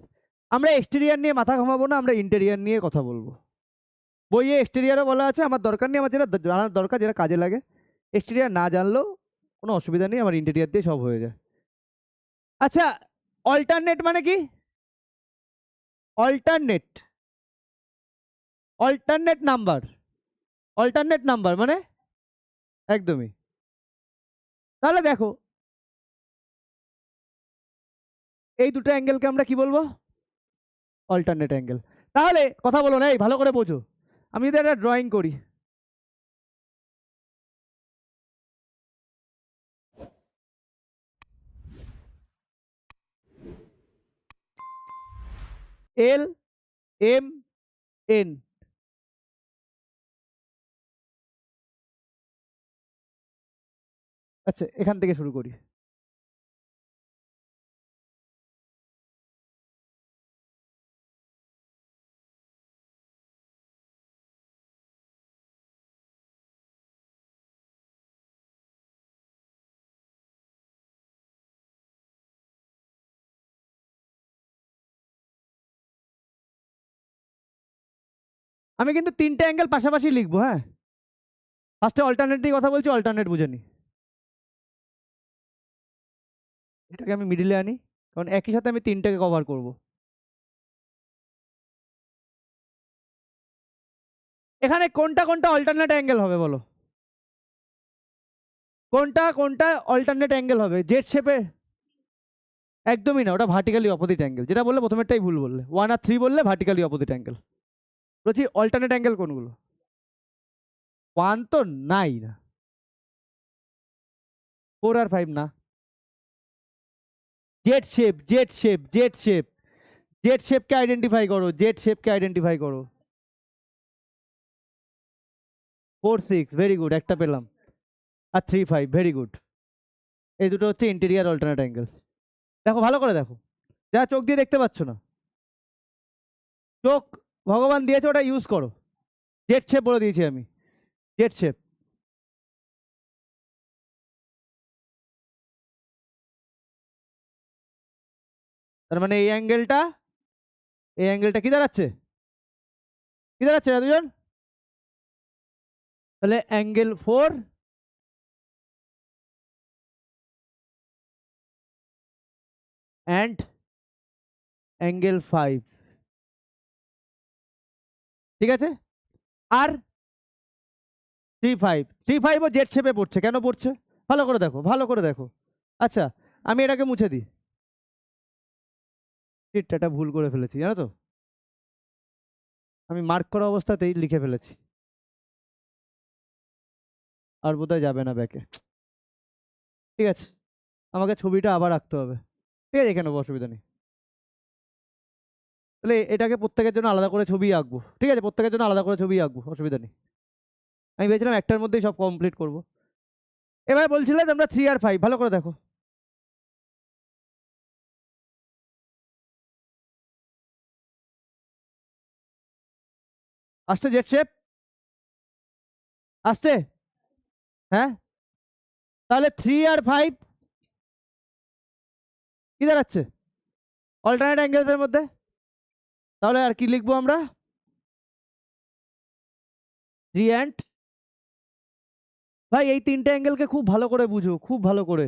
আমরা এক্সটেরিয়ার নিয়ে মাথা ঘামাবো না, আমরা ইন্টেরিয়ার নিয়ে কথা বলবো। বইয়ে এক্সটেরিয়ারও বলা আছে, আমার দরকার নেই, আমার যেটা জানার দরকার, যেটা কাজে লাগে। এক্সটেরিয়ার না জানলেও কোনো অসুবিধা নেই, আমার ইন্টেরিয়ার দিয়ে সব হয়ে যায়। আচ্ছা, অল্টারনেট মানে কি? Alternate, alternate number, alternate number মানে একদমই। তাহলে দেখো, এই দুটো অ্যাঙ্গেলকে আমরা কি বলবো? Alternate angle. তাহলে কথা বলো না, এই ভালো করে বোঝো। আমি যদি একটা ড্রয়িং করি, এল এম এন, আচ্ছা এখান থেকে শুরু করি। আমি কিন্তু তিনটে অ্যাঙ্গেল পাশাপাশি লিখবো, হ্যাঁ। ফার্স্টে অল্টারনেটই কথা বলছি, অল্টারনেট বুঝে নি। এটাকে আমি মিডিলে আনি, কারণ একই সাথে আমি তিনটাকে কভার করব। এখানে কোনটা কোনটা অল্টারনেট অ্যাঙ্গেল হবে বলো? কোনটা কোনটা অল্টারনেট অ্যাঙ্গেল হবে জেড শেপে? একদমই না, ওটা ভার্টিক্যালি অপোজিট অ্যাঙ্গেল। যেটা বললে প্রথমেরটাই ভুল বললে, 1 আর 3 বললে ভার্টিক্যালি অপোজিট অ্যাঙ্গেল। বলছি অল্টারনেট অ্যাঙ্গেল কোনগুলো? 1 তো নাই না, 4 আর 5 না। Z shape, Z shape, Z shape, Z শেপকে আইডেন্টিফাই করো, জেড শেপকে আইডেন্টিফাই করো। 4 6, ভেরি গুড, একটা পেলাম। আর 3 5, ভেরি গুড। এই দুটো হচ্ছে ইন্টেরিয়ার অল্টারনেট অ্যাঙ্গেলস। দেখো ভালো করে দেখো, যা চোখ দিয়ে দেখতে পাচ্ছ না, চোখ ভগবান দিয়েছে, ওটা ইউজ করো। জেড শেপ বলে দিয়েছি আমি, জেড শেপ। তার মানে এই অ্যাঙ্গেলটা কি দাঁড়াচ্ছে? কি দাঁড়াচ্ছে না দুজন? তাহলে অ্যাঙ্গেল 4 অ্যান্ড অ্যাঙ্গেল 5, ঠিক আছে। আর 3 5, 3 5 ও জেড শেপে পড়ছে, কেন পড়ছে ভালো করে দেখো, ভালো করে দেখো। আচ্ছা, আমি এটাকে মুছে দিই। এটা ভুল করে ফেলেছি জানো তো, আমি মার্ক করা অবস্থাতেই লিখে ফেলেছি, আর বোধহয় যাবে না ব্যাকে। ঠিক আছে, আমাকে ছবিটা আবার আঁকতে হবে। ঠিক আছে, এখানে অসুবিধা নেই। তাহলে এটাকে প্রত্যেকের জন্য আলাদা করে ছবি আঁকবো, ঠিক আছে, প্রত্যেকের জন্য আলাদা করে ছবি আঁকবো, অসুবিধা নেই। আমি ভেবেছিলাম একটার মধ্যেই সব কমপ্লিট করব। এবার বলছিলে তোমরা 3 আর 5, ভালো করে দেখো। আসছে জেড শেপ, আসছে, হ্যাঁ। তাহলে 3 আর 5 কি দাঁড়াচ্ছে? অল্টারনেট অ্যাঙ্গেলসের মধ্যে। তাহলে আর কি লিখবো আমরা? 3 অ্যান্ড, ভাই এই তিনটে অ্যাঙ্গেলকে খুব ভালো করে বুঝো, খুব ভালো করে।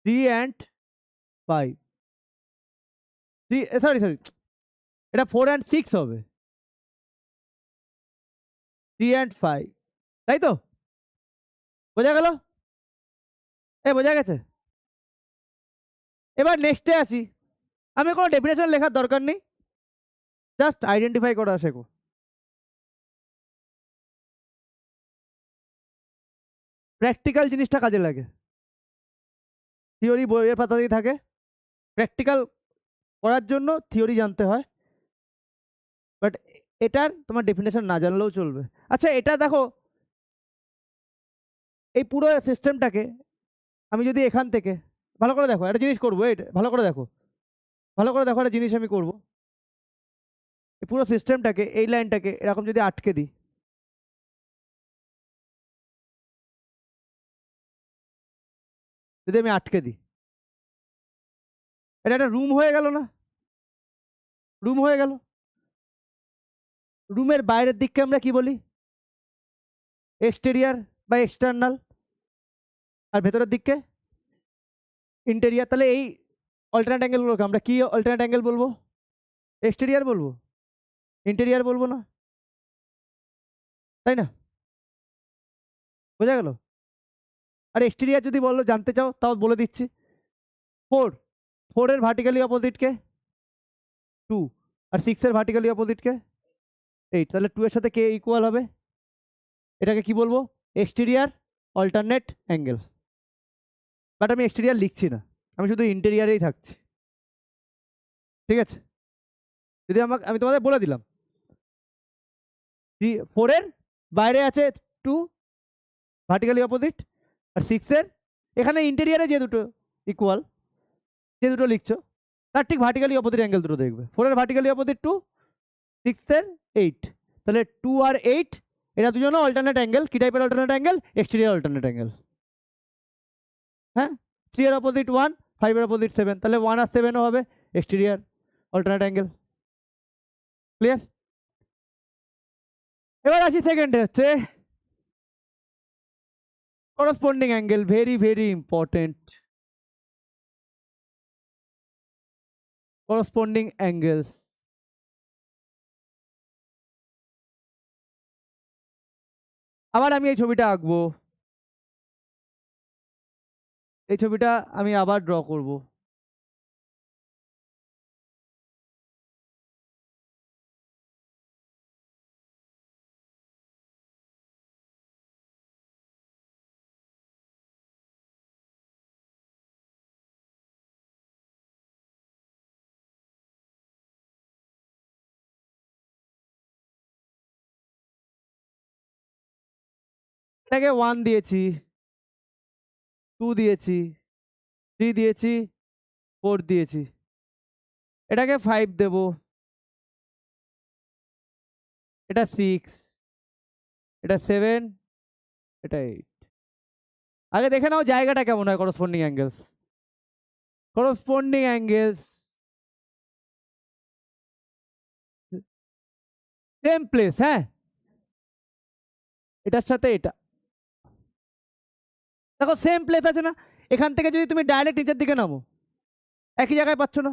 3 অ্যান্ড 5, 3, সরি সরি, এটা 4 অ্যান্ড 6 হবে। 3 অ্যান্ড 5, তাই তো? বোঝা গেল? বোঝা গেছে? এবার নেক্সটে আসি। আমি কোনো ডেফিনেশন লেখার দরকার নেই, জাস্ট আইডেন্টিফাই করা শেখো। প্র্যাকটিক্যাল জিনিসটা কাজে লাগে, থিওরি বইয়ের পাতাতেই থাকে, প্র্যাকটিক্যাল করার জন্য থিওরি জানতে হয়, বাট এটার তোমার ডেফিনেশন না জানলেও চলবে। আচ্ছা এটা দেখো, এই পুরো সিস্টেমটাকে আমি যদি এখান থেকে ভালো করে দেখো, একটা জিনিস করবো, এটা ভালো করে দেখো, ভালো করে দেখো, একটা জিনিস আমি করবো। এই পুরো সিস্টেমটাকে, এই লাইনটাকে এরকম যদি আটকে দিই, যদি আমি আটকে দিই, এটা একটা রুম হয়ে গেল না? রুম হয়ে গেল। রুমের বাইরের দিককে আমরা কি বলি? এক্সটেরিয়ার বা এক্সটার্নাল। আর ভেতরের দিককে ইন্টেরিয়ার। তাহলে এই অল্টারনেট অ্যাঙ্গেলগুলোকে আমরা কি অল্টারনেট অ্যাঙ্গেল বলবো? এক্সটেরিয়ার বলবো, ইন্টেরিয়ার বলবো না, তাই না? বোঝা গেল? আর এক্সটেরিয়ার যদি বলো জানতে চাও তাও বলে দিচ্ছি। 4, 4 এর ভার্টিক্যালি অপোজিটকে 2, আর 6 এর ভার্টিক্যালি অপোজিটকে 8। তাহলে 2 এর সাথে কে ইকুয়াল হবে? এটাকে কি বলবো? Exterior alternate angle. বাট আমি এক্সটেরিয়ার লিখছি না, আমি শুধু ইন্টেরিয়ারেই থাকছি, ঠিক আছে। যদি আমি তোমাদের বলে দিলাম 4 এর বাইরে আছে 2 ভার্টিক্যালি অপোজিট, আর 6 এর এখানে ইন্টেরিয়ারে যে দুটো ইকুয়াল, যে দুটো লিখছো তার ঠিক ভার্টিক্যালি অপোজিট অ্যাঙ্গেল দুটো দেখবে। 4 এর ভার্টিক্যালি অপোজিট 2, 6 এর 8। তাহলে 2 আর 8 এরা দুজনে অল্টারনেট অ্যাঙ্গেল। কি টাইপের alternate angle? Exterior alternate angle, হ্যাঁ। 3 এর অপোজিট 1, 5 এর অপোজিট 7, তাহলে 1 আর 7ও হবে এক্সটেরিয়ার অল্টারনেট অ্যাঙ্গেল। ক্লিয়ার? এবার আসি সেকেন্ডে, হচ্ছে corresponding angle, very very important. Corresponding angles, আবার আমি এই ছবিটা আঁকবো, এই ছবিটা আমি আবার ড্র করব। এটাকে 1 দিয়েছি, 2 দিয়েছি, 3 দিয়েছি, 4 দিয়েছি, এটাকে 5 দেব, এটা 6, এটা 7, এটা 8। আগে দেখে নাও জায়গাটা কেমন হয় corresponding angles. Corresponding angles same place, হ্যাঁ, এটার সাথে এটা দেখো সেম প্লেস আছে না। এখান থেকে যদি তুমি ডাইরেক্ট নিচের দিকে নামো, একই জায়গায় পাচ্ছ না।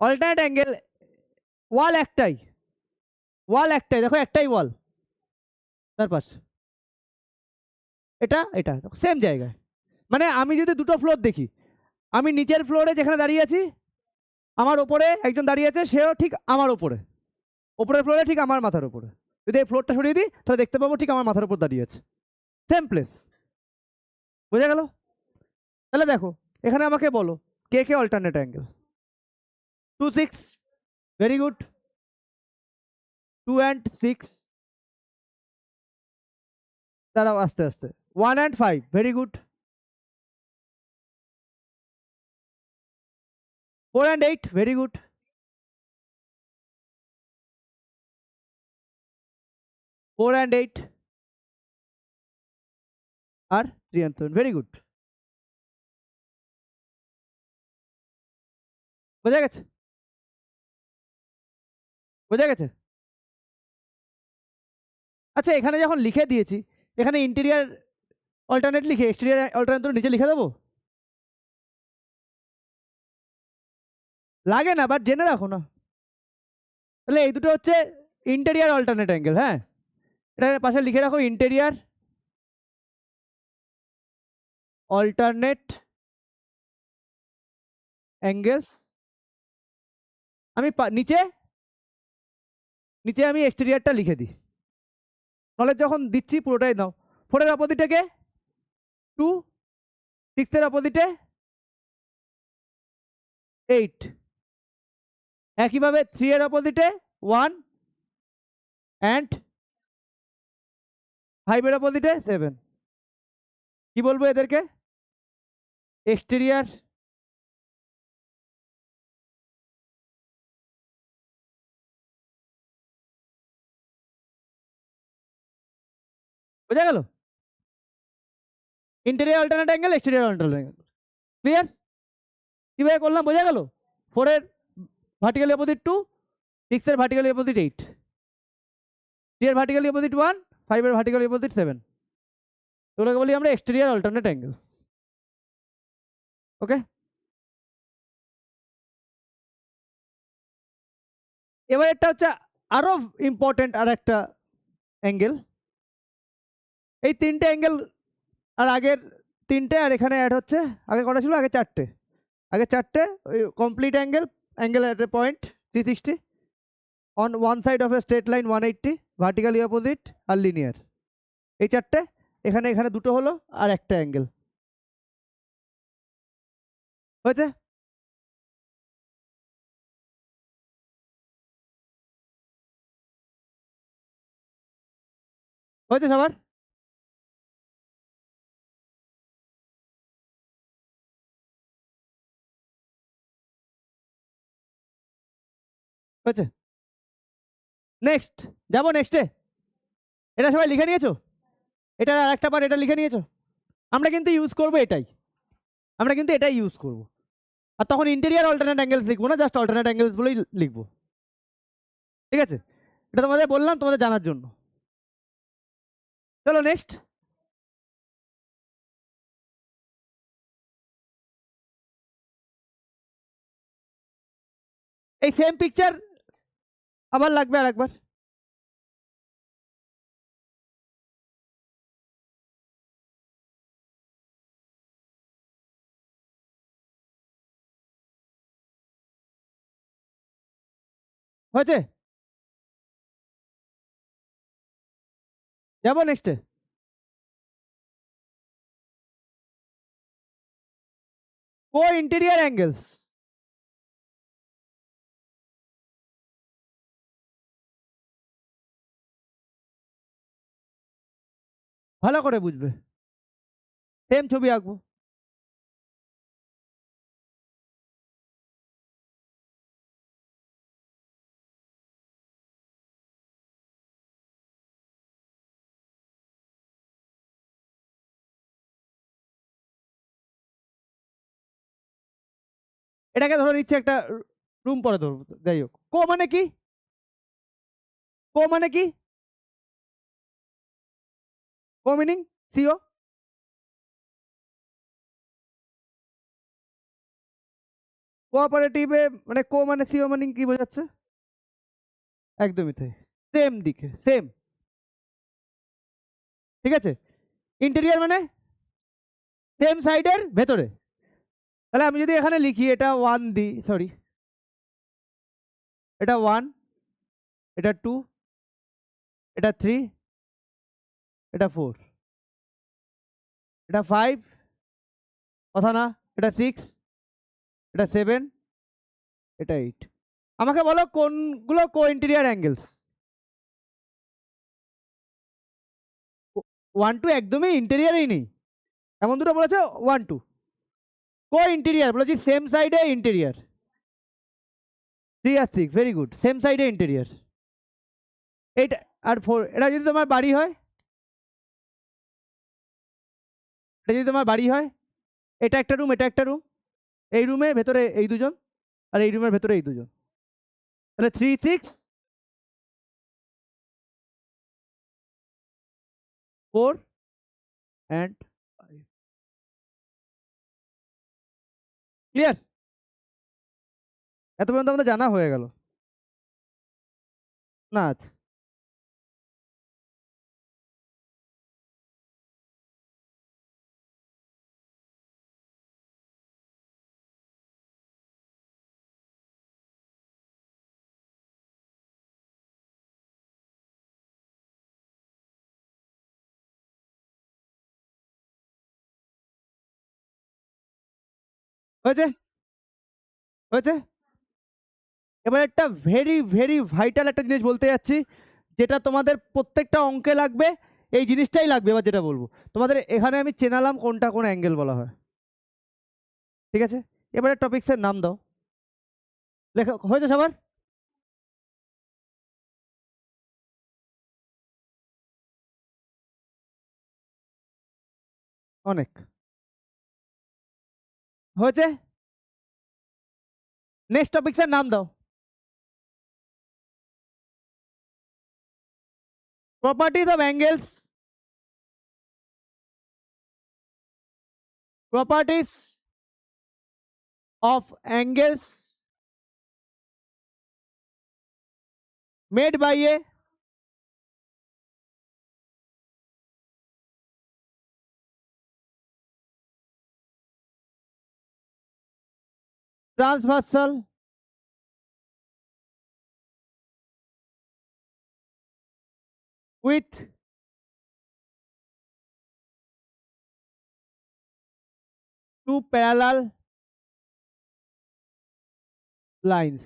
অল্টারনেট অ্যাঙ্গেল, ওয়াল একটাই, ওয়াল একটাই, দেখো একটাই ওয়াল, তার পাশ এটা এটা সেম জায়গায়। মানে আমি যদি দুটো ফ্লোর দেখি, আমি নিচের ফ্লোরে যেখানে দাঁড়িয়ে আছি, আমার ওপরে একজন দাঁড়িয়ে আছে, সেও ঠিক আমার ওপরে, ওপরের ফ্লোরে ঠিক আমার মাথার উপরে। যদি এই ফ্লোরটা সরিয়ে দিই তাহলে দেখতে পাবো ঠিক আমার মাথার উপর দাঁড়িয়ে আছে, সেম প্লেস। বোঝা গেল? তাহলে দেখো এখানে আমাকে বলো কে কে alternate angle. 2, 6, very good. 2 and 6, দাঁড়াও আস্তে আস্তে। 1 and 5, very good. 4 and 8, very good. 4 and 8 আর 3 and 7, ভেরি গুড। বোঝা গেছে? বোঝা গেছে? আচ্ছা এখানে যখন লিখে দিয়েছি, এখানে ইন্টেরিয়ার অল্টারনেট লিখে এক্সটেরিয়ার অল্টারনেট নিচে লিখে দেবো? লাগে না, বাট জেনে রাখো না। তাহলে এই দুটো হচ্ছে ইন্টেরিয়ার অল্টারনেট অ্যাঙ্গেল, হ্যাঁ, এটার পাশে লিখে রাখো ইন্টেরিয়ার অল্টারনেট অ্যাঙ্গেলস। আমি নিচে নিচে আমি এক্সটেরিয়ারটা লিখে দিই, নলেজ যখন দিচ্ছি পুরোটাই দাও। 4 এর অপোজিটে 2, 6 এর অপোজিটে 8, একইভাবে 3 এর অপোজিটে 1 অ্যান্ড 5 এর অপোজিটে 7। কি বলবো এদেরকে? এক্সটেরিয়ার বোঝা গেল? Interior alternate angle, exterior alternate angle, clear? কিভাবে করলাম বোঝা গেল? 4 এর ভার্টিক্যালি অপোজিট 2, 6 এর ভার্টিক্যালি অপোজিট 8, 3 এর ভার্টিক্যালি অপোজিট 1, 5 এর ভার্টিক্যালি অপোজিট 7। এগুলোকে বলি আমরা এক্সটেরিয়ার অল্টারনেট অ্যাঙ্গেল। ওকে, এবার এটা হচ্ছে আরো ইম্পর্টেন্ট আর একটা অ্যাঙ্গেল। এই 3টে অ্যাঙ্গেল আর আগের 3টে আর এখানে অ্যাড হচ্ছে। আগে কটা ছিল? আগে 4টে। আগে 4টে ওই complete angle, angle at a point 360, on one side of a straight line 180, vertically opposite আর লিনিয়ার। এই 4টে, এখানে এখানে দুটো হলো আর একটা অ্যাঙ্গেল হয়েছে। হয়েছে সবার? হয়েছে? নেক্সট যাবো নেক্সটে। এটা সবাই লিখে নিয়েছো? এটা আর একটা পার্ট, এটা লিখে নিয়েছো? আমরা কিন্তু ইউজ করবো এটাই, আমরা কিন্তু এটাই ইউজ করবো। আর তখন ইন্টেরিয়ার অল্টারনেট অ্যাঙ্গেলস লিখবো না, জাস্ট অল্টারনেট অ্যাঙ্গেলস বলেই লিখবো, ঠিক আছে? এটা তোমাদের বললাম তোমাদের জানার জন্য। চলো নেক্সট। এই সেম পিকচার আবার লাগবে আর একবার। হয়েছে? যাবো নেক্সটে। কো ইন্টেরিয়ার অ্যাঙ্গেলস। ভালো করে বুঝবে, সেম ছবি আঁকবো। এটাকে ধরে নিচ্ছে একটা রুম, পরে ধরবো, যাই হোক। কো মানে কি? কো মানে কি? কো মিনিং সিও। কোঅপারেটিভে মানে কো মানে সিও মিনিং কি বোঝাচ্ছে? একদমই তাই, সেম দিকে সেম। ঠিক আছে, ইন্টেরিয়ার মানে সেম সাইডের ভেতরে। তাহলে আমি যদি এখানে লিখি এটা 1 দিই, সরি, এটা 1, এটা 2, এটা 3, এটা 4, এটা 5, কথা না, এটা 6, এটা 7, এটা 8। আমাকে বলো কোনগুলো কো ইন্টেরিয়ার অ্যাঙ্গেলস। 1 2 একদমই ইন্টেরিয়ারেই নেই, এমন দুটো বলেছে 1 2। কো ইন্টেরিয়ার বলেছি সেম সাইডে ইন্টেরিয়ার। 3 আর 6, ভেরি গুড, সেম সাইডে ইন্টেরিয়ার। 8 আর 4, এটা যদি তোমার বাড়ি হয়, এটা যদি তোমার বাড়ি হয়, এটা একটা রুম, এটা একটা রুম, এই রুমের ভেতরে এই দুজন, আর এই রুমের ভেতরে এই দুজন, তাহলে 3 6 4 অ্যান্ড 5। ক্লিয়ার? এত পর্যন্ত আমাদের জানা হয়ে গেল না? আচ্ছা, হয়েছে হয়েছে। এবার একটা ভেরি ভেরি ভাইটাল একটা জিনিস বলতে যাচ্ছি, যেটা তোমাদের প্রত্যেকটা অঙ্কে লাগবে, এই জিনিসটাই লাগবে। এবার যেটা বলবো তোমাদের, এখানে আমি চেনালাম কোনটা কোন অ্যাঙ্গেল বলা হয়। ঠিক আছে, এবারে টপিক্সের নাম দাও। লেখা হয়েছে সবার? অনেক হয়েছে। নেক্সট টপিক্সের নাম দাও। Properties of angles. Properties of angles made by a transversal with two parallel lines.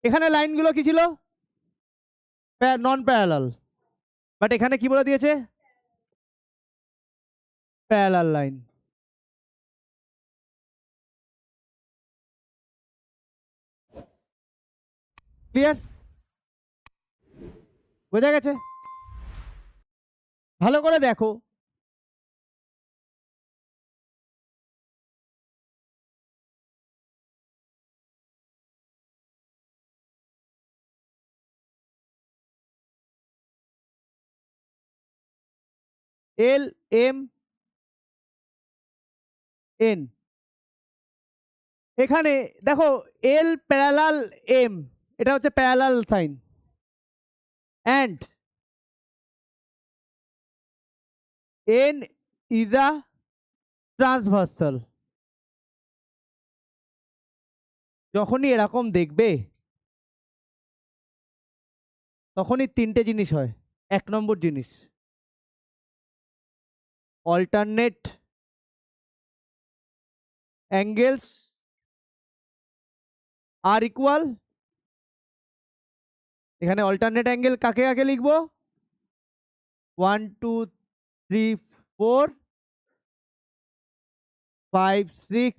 এখানে লাইনগুলো কি ছিল? নন প্যারালাল, বাট এখানে কি বলে দিয়েছে? Parallel line. ক্লিয়ার? বোঝা গেছে? ভালো করে দেখো। L M N. এখানে দেখো এল প্যারালাল এম, এটা হচ্ছে parallel sign, and N is a transversal. যখনই এরকম দেখবে তখনই তিনটে জিনিস হয়। 1 নম্বর জিনিস, অল্টারনেট অ্যাঙ্গেলস আর ইকুয়াল। এখানে অল্টারনেট অ্যাঙ্গেল কাকে কাকে লিখবো? 1 2 3 4 5 6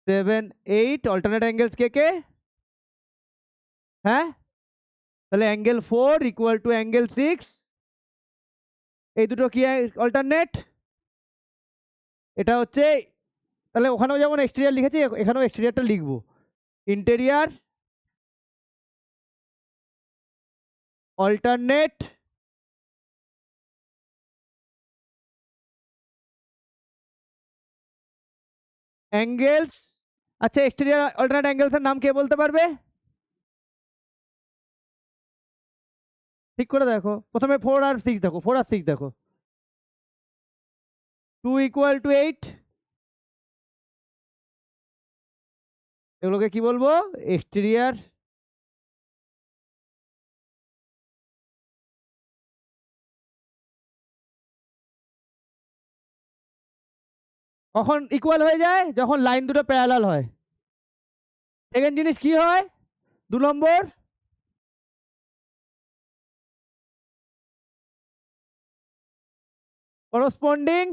7 8 অল্টারনেট অ্যাঙ্গেলস কে কে? হ্যাঁ, তাহলে অ্যাঙ্গেল 4 ইকুয়াল টু অ্যাঙ্গেল 6, এই দুটো কি অল্টারনেট? এটা হচ্ছে, তাহলে ওখানেও যেমন এক্সটেরিয়ার লিখেছি এখানেও এক্সটেরিয়ারটা লিখবো, ইন্টেরিয়ার অল্টারনেট অ্যাঙ্গেলস। আচ্ছা, এক্সটেরিয়ার অল্টারনেট অ্যাঙ্গেলসের নাম কে বলতে পারবে? ঠিক করে দেখো, প্রথমে 4 আর 6 দেখো, 4 আর 6 দেখো। 2 ইকুয়াল টু 8, এগুলোকে কি বলবো? এক্সটেরিয়ার কখন ইকুয়াল হয়ে যায়? যখন লাইন দুটো প্যারালাল হয়। সেকেন্ড জিনিস কি হয়? 2 নম্বর, করসপন্ডিং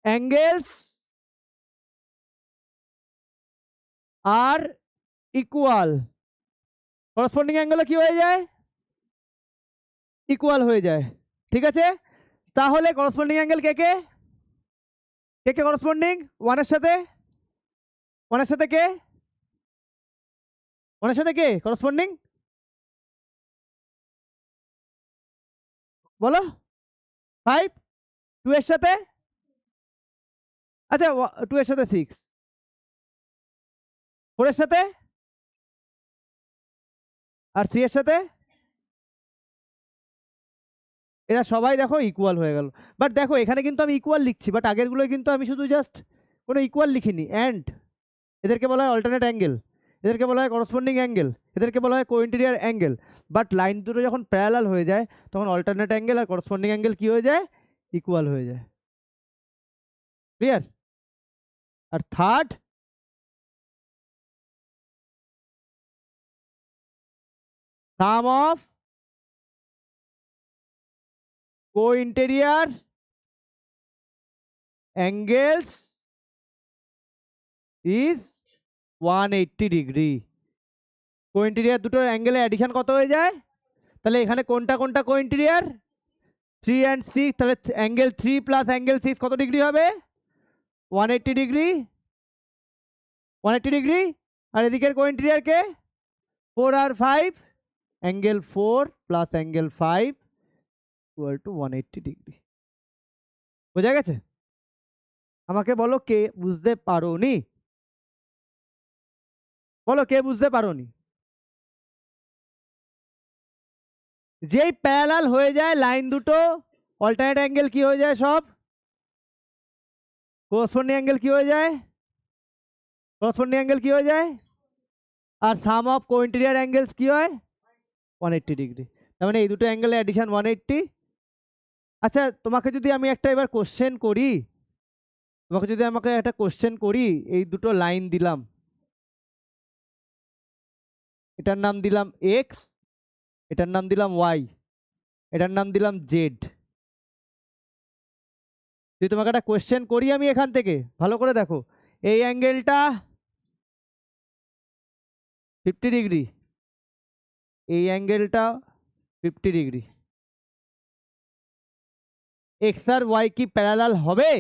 অ্যাঙ্গেলস আর ইকুয়াল। করসপন্ডিং অ্যাঙ্গেলে কি হয়ে যায়? ইকুয়াল হয়ে যায়। ঠিক আছে, তাহলে করসপন্ডিং অ্যাঙ্গেল কে কে? কে কে করসপন্ডিং? 1 এর সাথে, 1 এর সাথে কে? 1 এর সাথে কে করসপন্ডিং? বলো। 5। 2 এর সাথে? আচ্ছা, 2 এর সাথে 6। 4 এর সাথে? আর 3 এর সাথে? এরা সবাই দেখো ইকুয়াল হয়ে গেল। বাট দেখো এখানে কিন্তু আমি ইকুয়াল লিখছি, বাট আগেরগুলোয় কিন্তু আমি শুধু জাস্ট কোনো ইকুয়াল লিখিনি, অ্যান্ড এদেরকে বলা হয় অল্টারনেট অ্যাঙ্গেল, এদেরকে বলা হয় করসপন্ডিং অ্যাঙ্গেল, এদেরকে বলা হয় কোইন্টেরিয়ার অ্যাঙ্গেল। বাট লাইন দুটো যখন প্যারালাল হয়ে যায় তখন অল্টারনেট অ্যাঙ্গেল আর করসপন্ডিং অ্যাঙ্গেল কি হয়ে যায়? ইকুয়াল হয়ে যায়। ক্লিয়ার? আর third, sum of co-interior angles is 180 degree. Co-interior দুটোর অ্যাঙ্গেলের অ্যাডিশন কত হয়ে যায়? তাহলে এখানে কোনটা কোনটা কোইন্টেরিয়ার? 3 and 6, তাহলে অ্যাঙ্গেল 3 প্লাস অ্যাঙ্গেল 6 কত ডিগ্রি হবে? 180 ডিগ্রি। 180 ডিগ্রি। আর এদিকের কোইন্টেরিয়ার কে? 4 আর 5, angle 4 plus angle 5 equal to 180 degree. বোঝা গেছে? আমাকে বলো কে বুঝতে পারোনি? বলো কে বুঝতে পারোনি? যেই প্যারালাল হয়ে যায় লাইন দুটো, অল্টারনেট অ্যাঙ্গেল কি হয়ে যায়? সব করসপন্ডিং অ্যাঙ্গেল কি হয়ে যায়? করসপন্ডিং অ্যাঙ্গেল কি হয়ে যায়? আর সাম অফ কোইন্টেরিয়ার অ্যাঙ্গেলস কি হয়? 180 ডিগ্রি। তার মানে এই দুটো অ্যাঙ্গেলের অ্যাডিশন 180। আচ্ছা, তোমাকে যদি আমি একটা এবার কোশ্চেন করি, তোমাকে যদি আমাকে একটা কোশ্চেন করি, এই দুটো লাইন দিলাম, এটার নাম দিলাম এক্স, এটার নাম দিলাম ওয়াই, এটার নাম দিলাম জেড। যদি তোমাকে একটা কোশ্চেন করি আমি এখান থেকে, ভালো করে দেখো, এই অ্যাঙ্গেলটা 50 ডিগ্রি, এই অ্যাঙ্গেলটা 50 ডিগ্রি, এক্স আর ওয়াই কি প্যারালাল হবে?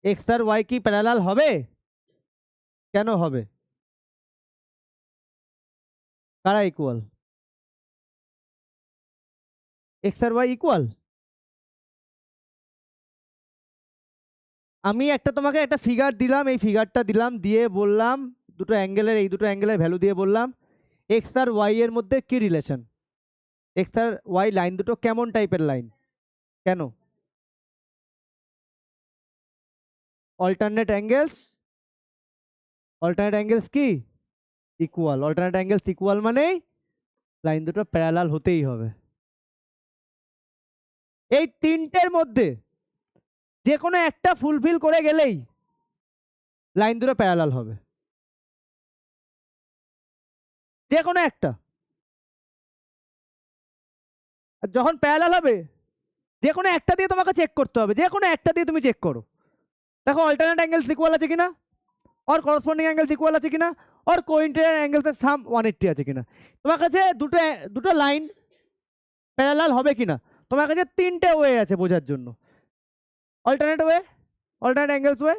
এক্স আর ওয়াই কি প্যারালাল হবে? কেন হবে? কারা ইকুয়াল? এক্স আর ওয়াই ইকুয়াল? আমি তোমাকে একটা ফিগার দিলাম, এই ফিগারটা দিলাম, দিয়ে বললাম দুটো অ্যাঙ্গেলের, এই দুটো অ্যাঙ্গেলের ভ্যালু দিয়ে বললাম এক্স আর ওয়াই এর মধ্যে কি রিলেশন, এক্স আর ওয়াই লাইন দুটো কেমন টাইপের লাইন, কেন? অল্টারনেট অ্যাঙ্গেলস, অল্টারনেট অ্যাঙ্গেলস কি ইকুয়াল, অল্টারনেট অ্যাঙ্গেলস ইকুয়াল মানেই লাইন দুটো প্যারালাল হতেই হবে। এই তিনটের মধ্যে যে কোনো একটা ফুলফিল করে গেলেই লাইন দুটো প্যারালাল হবে, যে কোনো একটা। আর যখন প্যারালাল হবে যে কোনো একটা দিয়ে তোমাকে চেক করতে হবে, যে কোনো একটা দিয়ে তুমি চেক করো, দেখো অল্টারনেট অ্যাঙ্গেলস ইকুয়াল আছে কিনা, और করসপন্ডিং অ্যাঙ্গেলস ইকুয়াল আছে কিনা, और কোইন্টেরিয়র অ্যাঙ্গেলসের সাম 180 আছে কিনা, তোমার কাছে দুটো দুটো লাইন প্যারালাল হবে কিনা, তোমার কাছে তিনটে ওয়ে আছে বোঝার জন্য, alternate way, alternate angles way,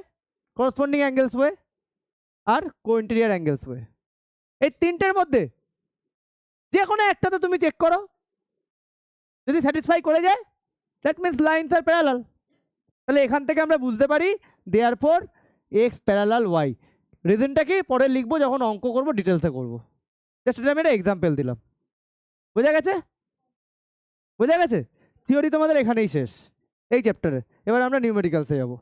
corresponding angles way, আর কোইন্টেরিয়র অ্যাঙ্গেলস ওয়ে। এই তিনটের মধ্যে যে কোনো একটাতে তুমি চেক করো, যদি স্যাটিসফাই করে যায় that means lines are parallel. তাহলে এখান থেকে আমরা বুঝতে পারি দেয়ারফর এক্স প্যারালাল ওয়াই। রিজনটা কি পরে লিখবো যখন অঙ্ক করবো, ডিটেলসে করবো, জাস্ট এটা আমি একটা এক্সাম্পল দিলাম। বোঝা গেছে? বোঝা গেছে? থিওরি তোমাদের এখানেই শেষ এই চ্যাপ্টারে। এবার আমরা নিউমেরিক্যালসে যাব।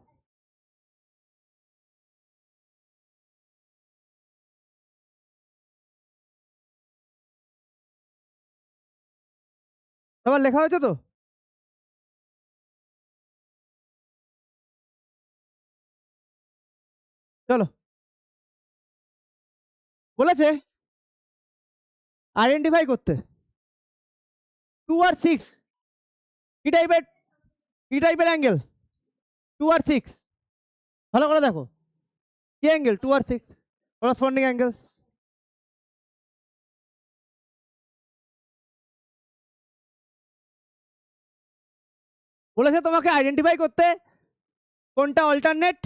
আবার লেখা হয়েছে তো? চলো, বলেছে আইডেন্টিফাই করতে 2 আর 6 কি টাইপের, কি টাইপের অ্যাঙ্গেল 2 আর 6, ভালো করে দেখো কি অ্যাঙ্গেল 2 আর 6, করসপন্ডিং অ্যাঙ্গেলস। বলেছে তোমাকে আইডেন্টিফাই করতে কোনটা অল্টারনেট,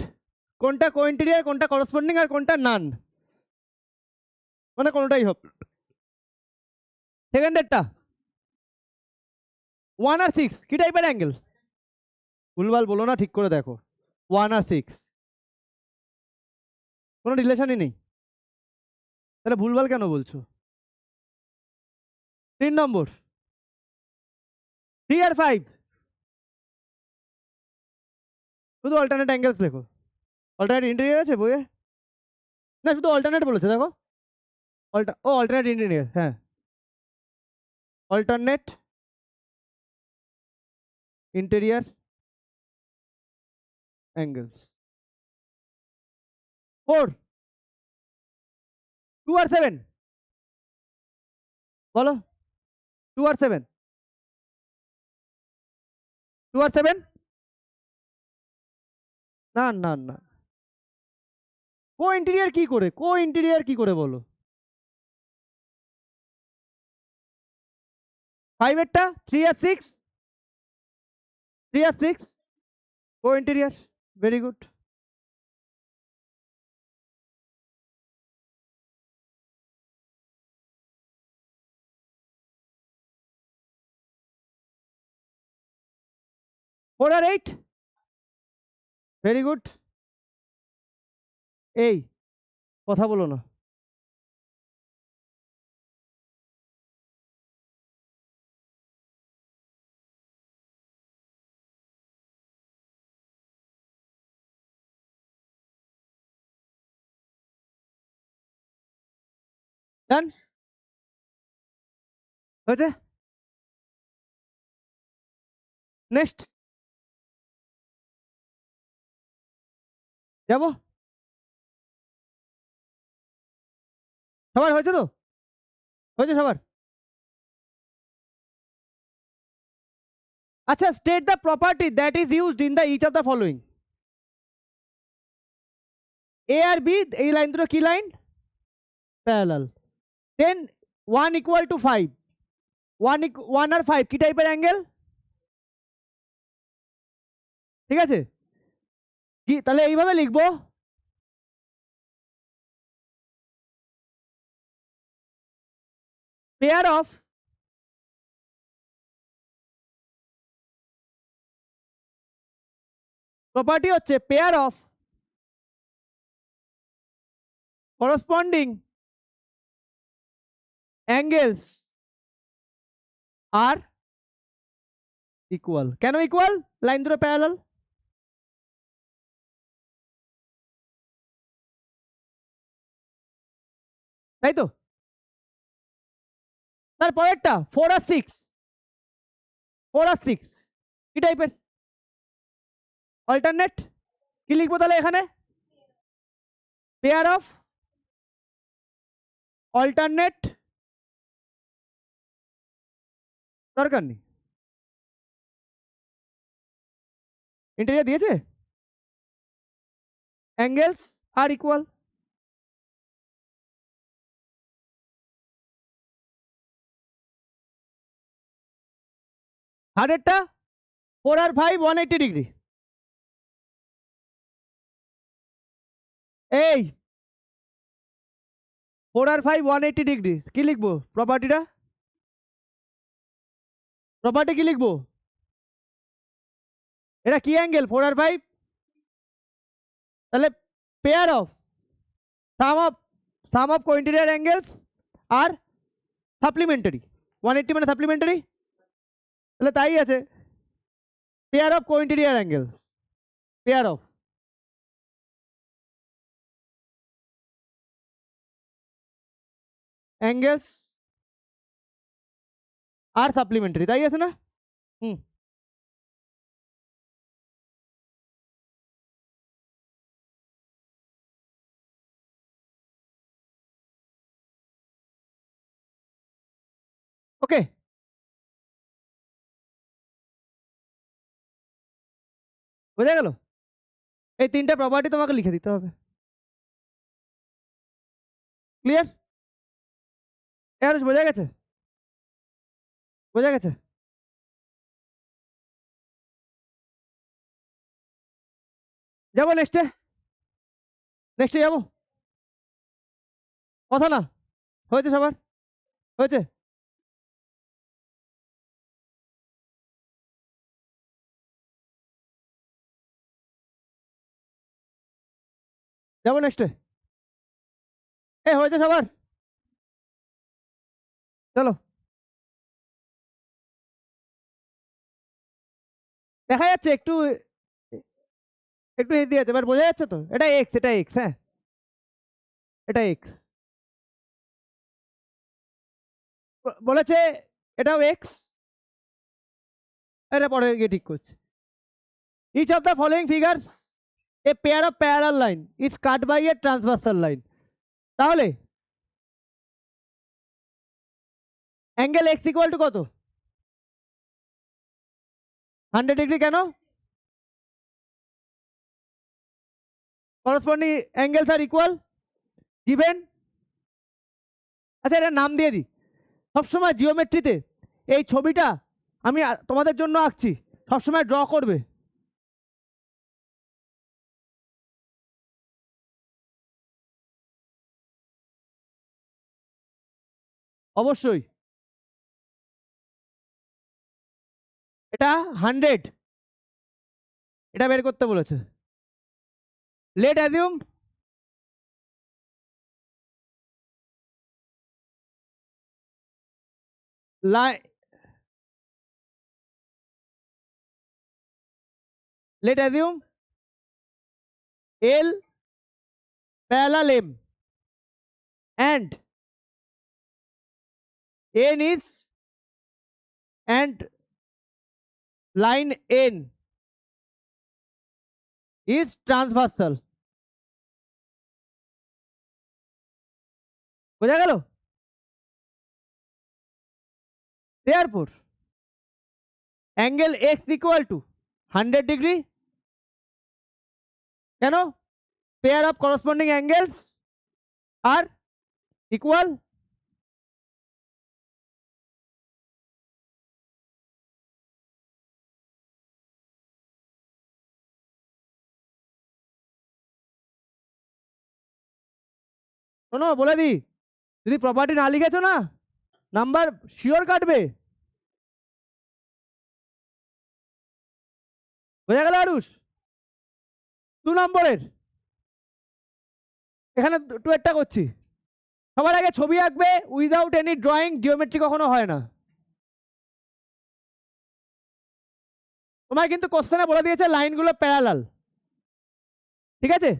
কোনটা কোইন্টেরিয়র, কোনটা করসপন্ডিং আর কোনটা নান, মানে কোনটাই হোক। সেকেন্ডেরটা 1 আর 6 কি টাইপের অ্যাঙ্গেল, ভুলভাল বলো না, ঠিক করে দেখো 1 আর 6 কোনো রিলেশনই নেই, তাহলে ভুলভাল কেন বলছো? 3 নম্বর 3 আর 5 শুধু অল্টারনেট অ্যাঙ্গেলস লেখো, অল্টারনেট ইন্টেরিয়র আছে বইয়ে? না শুধু অল্টারনেট বলেছে দেখো, অল্টারনেট ইন্টেরিয়র, হ্যাঁ অল্টারনেট ইন্টেরিয়র অ্যাঙ্গেলস। 4 2 আর 7 বলো, 2 আর 7, 2 আর 7, না না না, কো ইন্টেরিয়র কি করে, কো ইন্টেরিয়র কি করে বলো? 5 এরটা 3 আর 6, 3 আর 6 কো ইন্টেরিয়র, ভেরি গুড। ফোর আর 8 ভেরি গুড। এই কথা বলো না, ডান হয়েছে। নেক্সট যাবো, সবার হয়েছে তো, হয়েছে সবার? আচ্ছা, state the property that is used in the each of the following. A আর বি এই লাইন দুটো কি line, parallel. Then 1 equal to 5, 1 আর 5 কি টাইপের অ্যাঙ্গেল, ঠিক আছে কি, তাহলে এইভাবে লিখবো পেয়ার অফ প্রপার্টি হচ্ছে pair of corresponding angles R equal. কেন ইকুয়াল? লাইন দুটো প্যারালাল। তাই তো? তারপরেরটা 4 আর 6, 4 আর 6 কি টাইপের? অল্টারনেট। কি লিখবো তাহলে এখানে? পেয়ার অফ অল্টারনেট, দরকার নেই। ইন্টেরিয়ার দিয়েছে, অ্যাঙ্গেলস আর ইকুয়াল। হার্ডেরটা 4 আর 5 180 ডিগ্রি। এই 4 আর 5 180 ডিগ্রি কি লিখবো? প্রপার্টিটা, প্রপার্টি কি লিখবো? এটা কি অ্যাঙ্গেল? 4 আর 5, তাহলে pair of sum of co-interior angles আর সাপ্লিমেন্টারি। 180 মানে সাপ্লিমেন্টারি, তাহলে তাই আছে। Pair of co-interior angles, pair of angles আর সাপ্লিমেন্টারি, তাই আছে না? হুম, ওকে। বোঝা গেল? এই তিনটা প্রপার্টি তোমাকে লিখে দিতে হবে। ক্লিয়ার? এর বোঝা গেছে? বোঝা গেছে? যাবো নেক্সটে, নেক্সটে যাবো। কথা না হয়েছে সবার? হয়েছে? যাবো নেক্সটে। এ হয়েছে সবার? চলো। দেখা যাচ্ছে একটু, একটু হেজি আছে, বাট বোঝা যাচ্ছে তো? এটা এক্স, এটা এক্স, হ্যাঁ এটা এক্স বলেছে, এটাও এক্স, এটা পরে গিয়ে ঠিক করছে। Each of the following figures a pair of parallel line is cut by a transversal line. তাহলে অ্যাঙ্গেল এক্স ইকুয়াল টু কত? 100 ডিগ্রি। কেন? করসপন্ডিং অ্যাঙ্গেলস আর ইকুয়াল গিভেন। আচ্ছা এটা নাম দিয়ে দিই। সবসময় জিওমেট্রিতে এই ছবিটা আমি তোমাদের জন্য আঁকছি, সবসময় ড্র করবে। অবশ্যই। এটা 100, এটা বের করতে বলেছে। Let assume let assume L parallel M and N is and line N is transversal. বোঝা গেল? Therefore angle x equal to 100 degree. কেন? pair of corresponding angles are equal. শোনো বলে দি, যদি প্রপার্টি না লিখেছো না নাম্বার শিওর কাটবে? বোঝা গেল আরুষ? 2 নম্বরের এখানে 2 এরটা করছি। সবার আগে ছবি আঁকবে উইদাউট এনি ড্রয়িং, জিওমেট্রি কখনো হয় না। তোমায় কিন্তু কোশ্চেনে বলে দিয়েছে লাইনগুলো প্যারালাল, ঠিক আছে?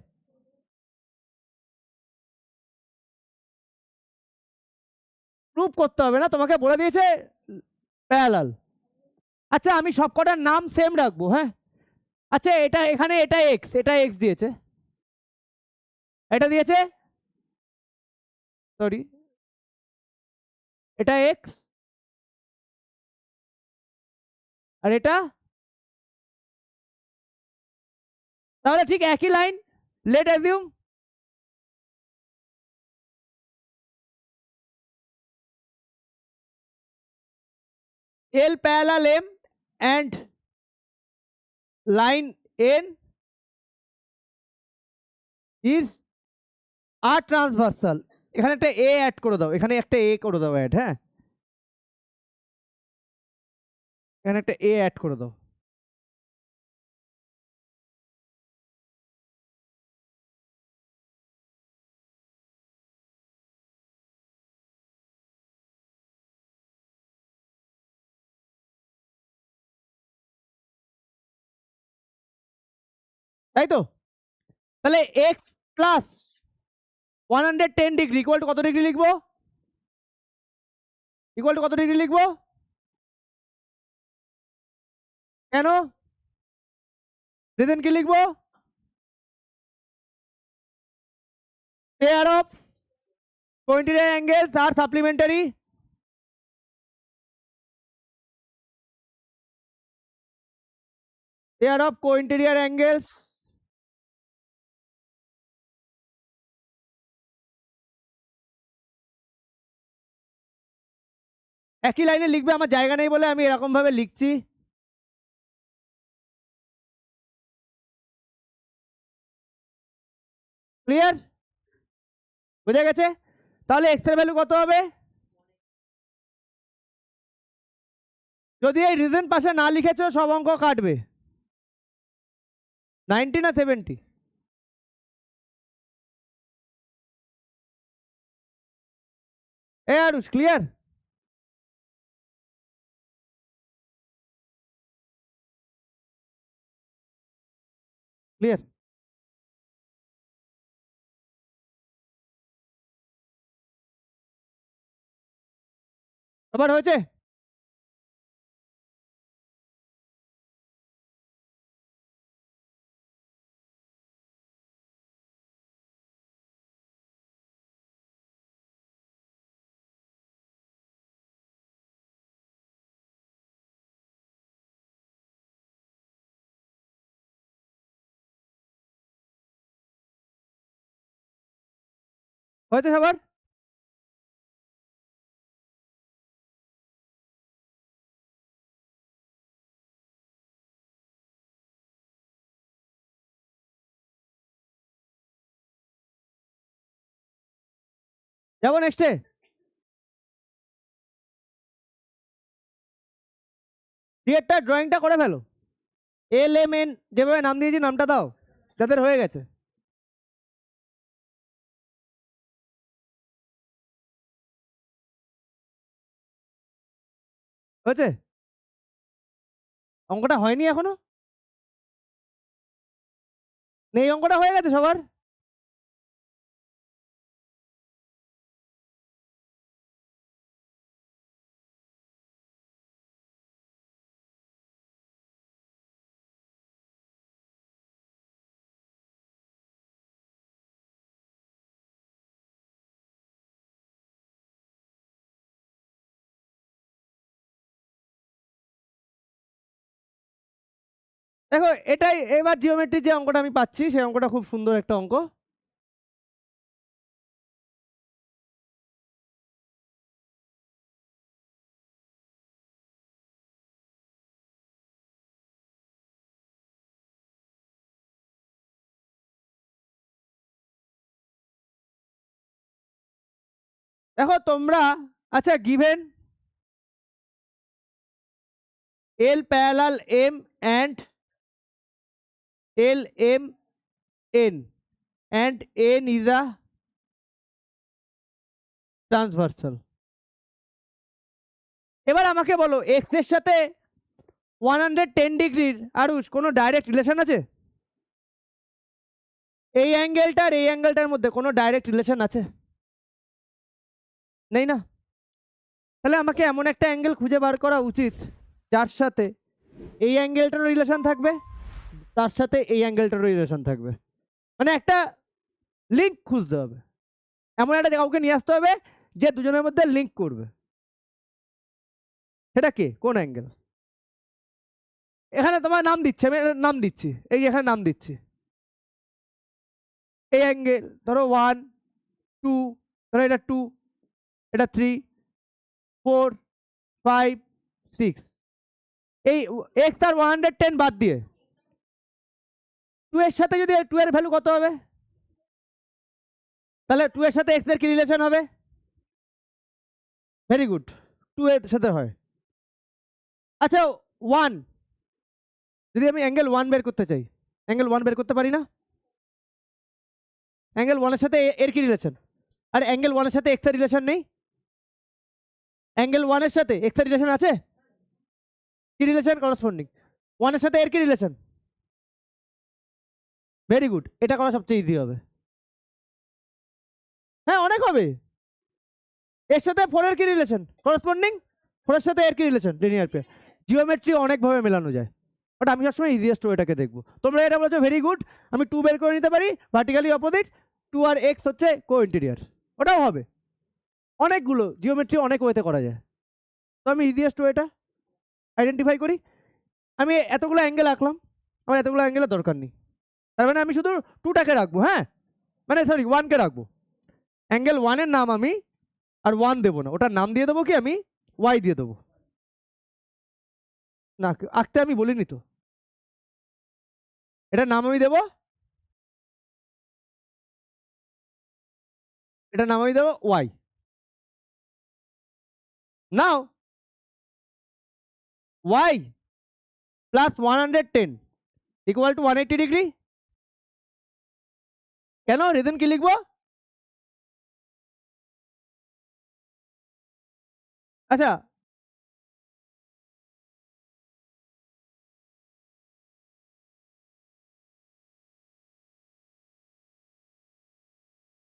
প্রুভ করতে হবে না, তোমাকে বলে দিয়েছে প্যারালাল। আচ্ছা আমি সব কটার নাম সেম রাখবো, হ্যাঁ? আচ্ছা এটা এখানে এটা এক্স, এটা এক্স দিয়েছে, এটা দিয়েছে সরি এটা এক্স, আর এটা, তাহলে ঠিক একই line. Let assume L parallel M and line N is R transversal। এখানে একটা A অ্যাড করে দাও, এখানে একটা A করে দাও অ্যাড, হ্যাঁ? এখানে একটা A অ্যাড করে দাও। তাই তো? তাহলে x plus 110 degree equal to কত ডিগ্রি লিখবো? ইকুয়াল টু কত ডিগ্রি লিখবো? কেন? রিজন কি লিখবো? পেয়ার অফ কোইন্টিনিউয়াস অ্যাঙ্গেলস আর supplementary. Pair of continuous angles একই লাইনে লিখবে, আমার জায়গা নেই বলে আমি এরকম ভাবে লিখছি। ক্লিয়ার? বুঝে গেছে? তাহলে এক্স এর ভ্যালু কত হবে? যদি এই রিজন পাশে না লিখেছো সব অঙ্ক কাটবে। 90 না 70? এ আরুষ ক্লিয়ার? ক্লিয়ার? আবার হয়েছে? হয়েছে সবার? যাবো নেক্সটে। ডিএরটা ড্রয়িংটা করে ফেলো। LMN যেভাবে নাম দিয়েছি নামটা দাও যাদের হয়ে গেছে। হয়েছে? অঙ্কটা হয়নি এখনো? নেই, অঙ্কটা হয়ে গেছে সবার? দেখো এটাই এবার জিওমেট্রির যে অঙ্কটা আমি পাচ্ছি সেই অঙ্কটা খুব সুন্দর একটা অঙ্ক। দেখো তোমরা আচ্ছা given L parallel M and L M N and N is a transversal. এবার আমাকে বলো এক্স এর সাথে 110 ডিগ্রির আরুষ কোনো ডাইরেক্ট রিলেশন আছে? এই অ্যাঙ্গেলটার এই অ্যাঙ্গেলটার মধ্যে কোনো ডাইরেক্ট রিলেশন আছে? নেই না? তাহলে আমাকে এমন একটা অ্যাঙ্গেল খুঁজে বার করা উচিত যার সাথে এই অ্যাঙ্গেলটারও রিলেশন থাকবে, তার সাথে এই অ্যাঙ্গেলটারও রিলেশন থাকবে, মানে একটা লিঙ্ক খুঁজতে হবে, এমন একটা কাউকে নিয়ে আসতে হবে যে দুজনের মধ্যে লিঙ্ক করবে। সেটা কে, কোন অ্যাঙ্গেল? এখানে তোমার নাম দিচ্ছে, আমি নাম দিচ্ছি, এই এখানে নাম দিচ্ছি। এই অ্যাঙ্গেল ধরো 1 2, ধরো এটা 2, এটা 3 4 5 6, এই এক্স আর 110 বাদ দিয়ে 2 এর সাথে যদি 2 এর ভ্যালু কত হবে? তাহলে 2 এর সাথে এক্স এর কি রিলেশন হবে? ভেরি গুড, 2 এর সাথে হয়। আচ্ছা 1, যদি আমি অ্যাঙ্গেল 1 বের করতে চাই, অ্যাঙ্গেল 1 বের করতে পারি না? অ্যাঙ্গেল 1 এর সাথে এর কি রিলেশন? আর অ্যাঙ্গেল 1 এর সাথে এক্স এর রিলেশন নেই? অ্যাঙ্গেল 1 এর সাথে এক্স এর রিলেশন আছে? কি রিলেশন? করসপন্ডিং। 1 এর সাথে এর কি রিলেশন? ভেরি গুড, এটা করা সবচেয়ে ইজি হবে। হ্যাঁ অনেক হবে। এর সাথে 4 এর কি রিলেশন? করসপন্ডিং। 4 এর সাথে এর কি রিলেশন? Linear pair. জিওমেট্রি অনেকভাবে মেলানো যায়, বাট আমি সবসময় ইজিয়েস্ট ওয়েটাকে দেখবো। তোমরা এটা বলছো ভেরি গুড, আমি 2 বের করে নিতে পারি ভার্টিক্যালি অপোজিট, 2 আর এক্স হচ্ছে কো ইন্টেরিয়ার, ওটাও হবে। অনেকগুলো জিওমেট্রি অনেক ওয়েতে করা যায়, তো আমি ইজিয়েস্ট ওয়েটা আইডেন্টিফাই করি। আমি এতগুলো অ্যাঙ্গেল আঁকলাম, আমার এতগুলো অ্যাঙ্গেলের দরকার নেই, তার মানে আমি শুধু 2টাকে রাখবো, হ্যাঁ মানে সরি 1কে রাখবো। অ্যাঙ্গেল 1 এর নাম আমি আর 1 দেবো না, ওটার নাম দিয়ে দেবো কি আমি ওয়াই দিয়ে দেবো। না আঁকতে আমি বলিনি তো, এটার নাম আমি দেবো, এটার নাম আমি দেবো y. Now y plus 110 equal to 180 degree. কেন, রিজন কি লিখবো? আচ্ছা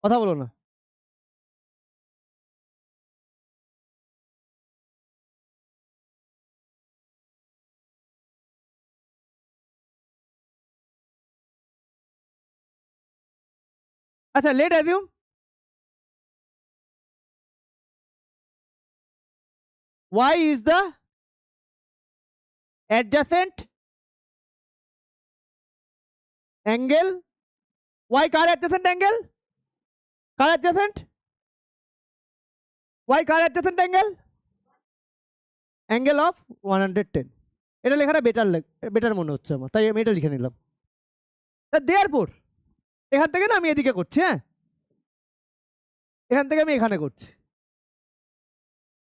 কথা বলো না। আচ্ছা let assume y is the adjacent angle, y কার adjacent angle? কার adjacent? y কার adjacent angle? Angle of 110। এটা লেখাটা বেটার মনে হচ্ছে আমার, তাই আমি এটা লিখে নিলাম। দেয়ার পর এখান থেকে না আমি এদিকে করছি, হ্যাঁ এখান থেকে আমি এখানে করছি।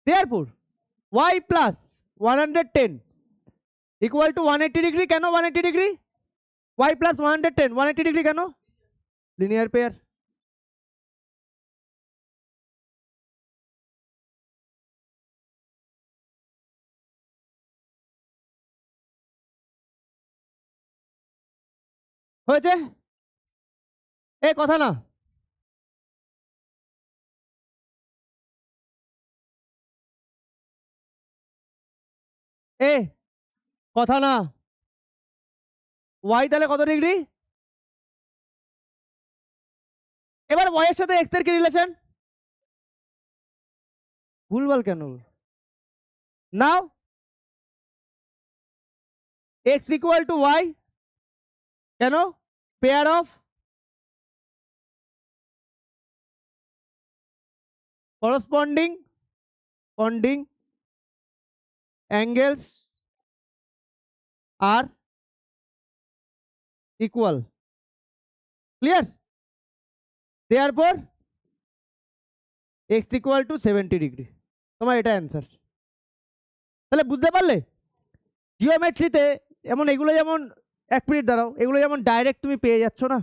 দেয়ার পর y plus 110 equal to 180 degree. কেন 180 ডিগ্রি? y প্লাস 110 180 ডিগ্রি কেন? Linear pair. হয়েছে? এ কথা না, এ কথা না। y তাহলে কত ডিগ্রি? এবার y এর সাথে x এর কি রিলেশন? ভুলভাল কেন? Now x equal to y, কেন? Pair of corresponding angles R equal. Clear? দেয়ারপর x ইকুয়াল টু 70 ডিগ্রি। তোমার এটা অ্যান্সার। তাহলে বুঝতে পারলে জিওমেট্রিতে এমন এগুলো যেমন 1 মিনিট দাঁড়াও, এগুলো যেমন ডাইরেক্ট তুমি পেয়ে যাচ্ছ না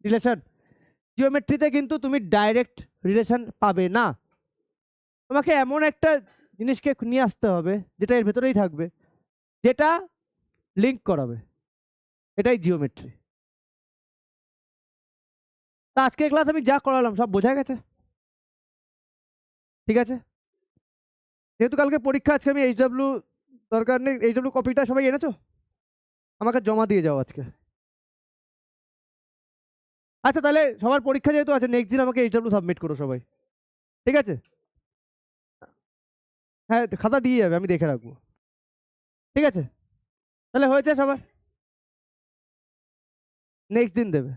রিলেশন, জিওমেট্রিতে কিন্তু তুমি ডাইরেক্ট রিলেশন পাবে না। তোমাকে এমন একটা জিনিসকে নিয়ে আসতে হবে যেটা এর ভেতরেই থাকবে, যেটা লিঙ্ক করাবে, এটাই জিওমেট্রি। তা আজকের ক্লাস আমি যা করালাম সব বোঝা গেছে? ঠিক আছে, যেহেতু কালকে পরীক্ষা, আজকে আমি এইচডব্লিউ দরকার নেই, এইচডব্লিউ কপিটা সবাই এনেছো? আমাকে জমা দিয়ে যাও আজকে। আচ্ছা তাহলে সবার পরীক্ষা যেহেতু আছে, নেক্সট দিন আমাকে এইচডব্লিউ সাবমিট করো সবাই, ঠিক আছে? হ্যাঁ খাতা দিয়ে যাবে, আমি দেখে রাখবো, ঠিক আছে? তাহলে হয়েছে সবার, নেক্সট দিন দেবে,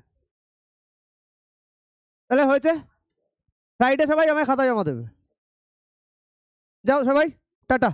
তাহলে হয়েছে। ফ্রাইডে সবাই আমায় খাতা জমা দেবে। যাও সবাই, টাটা।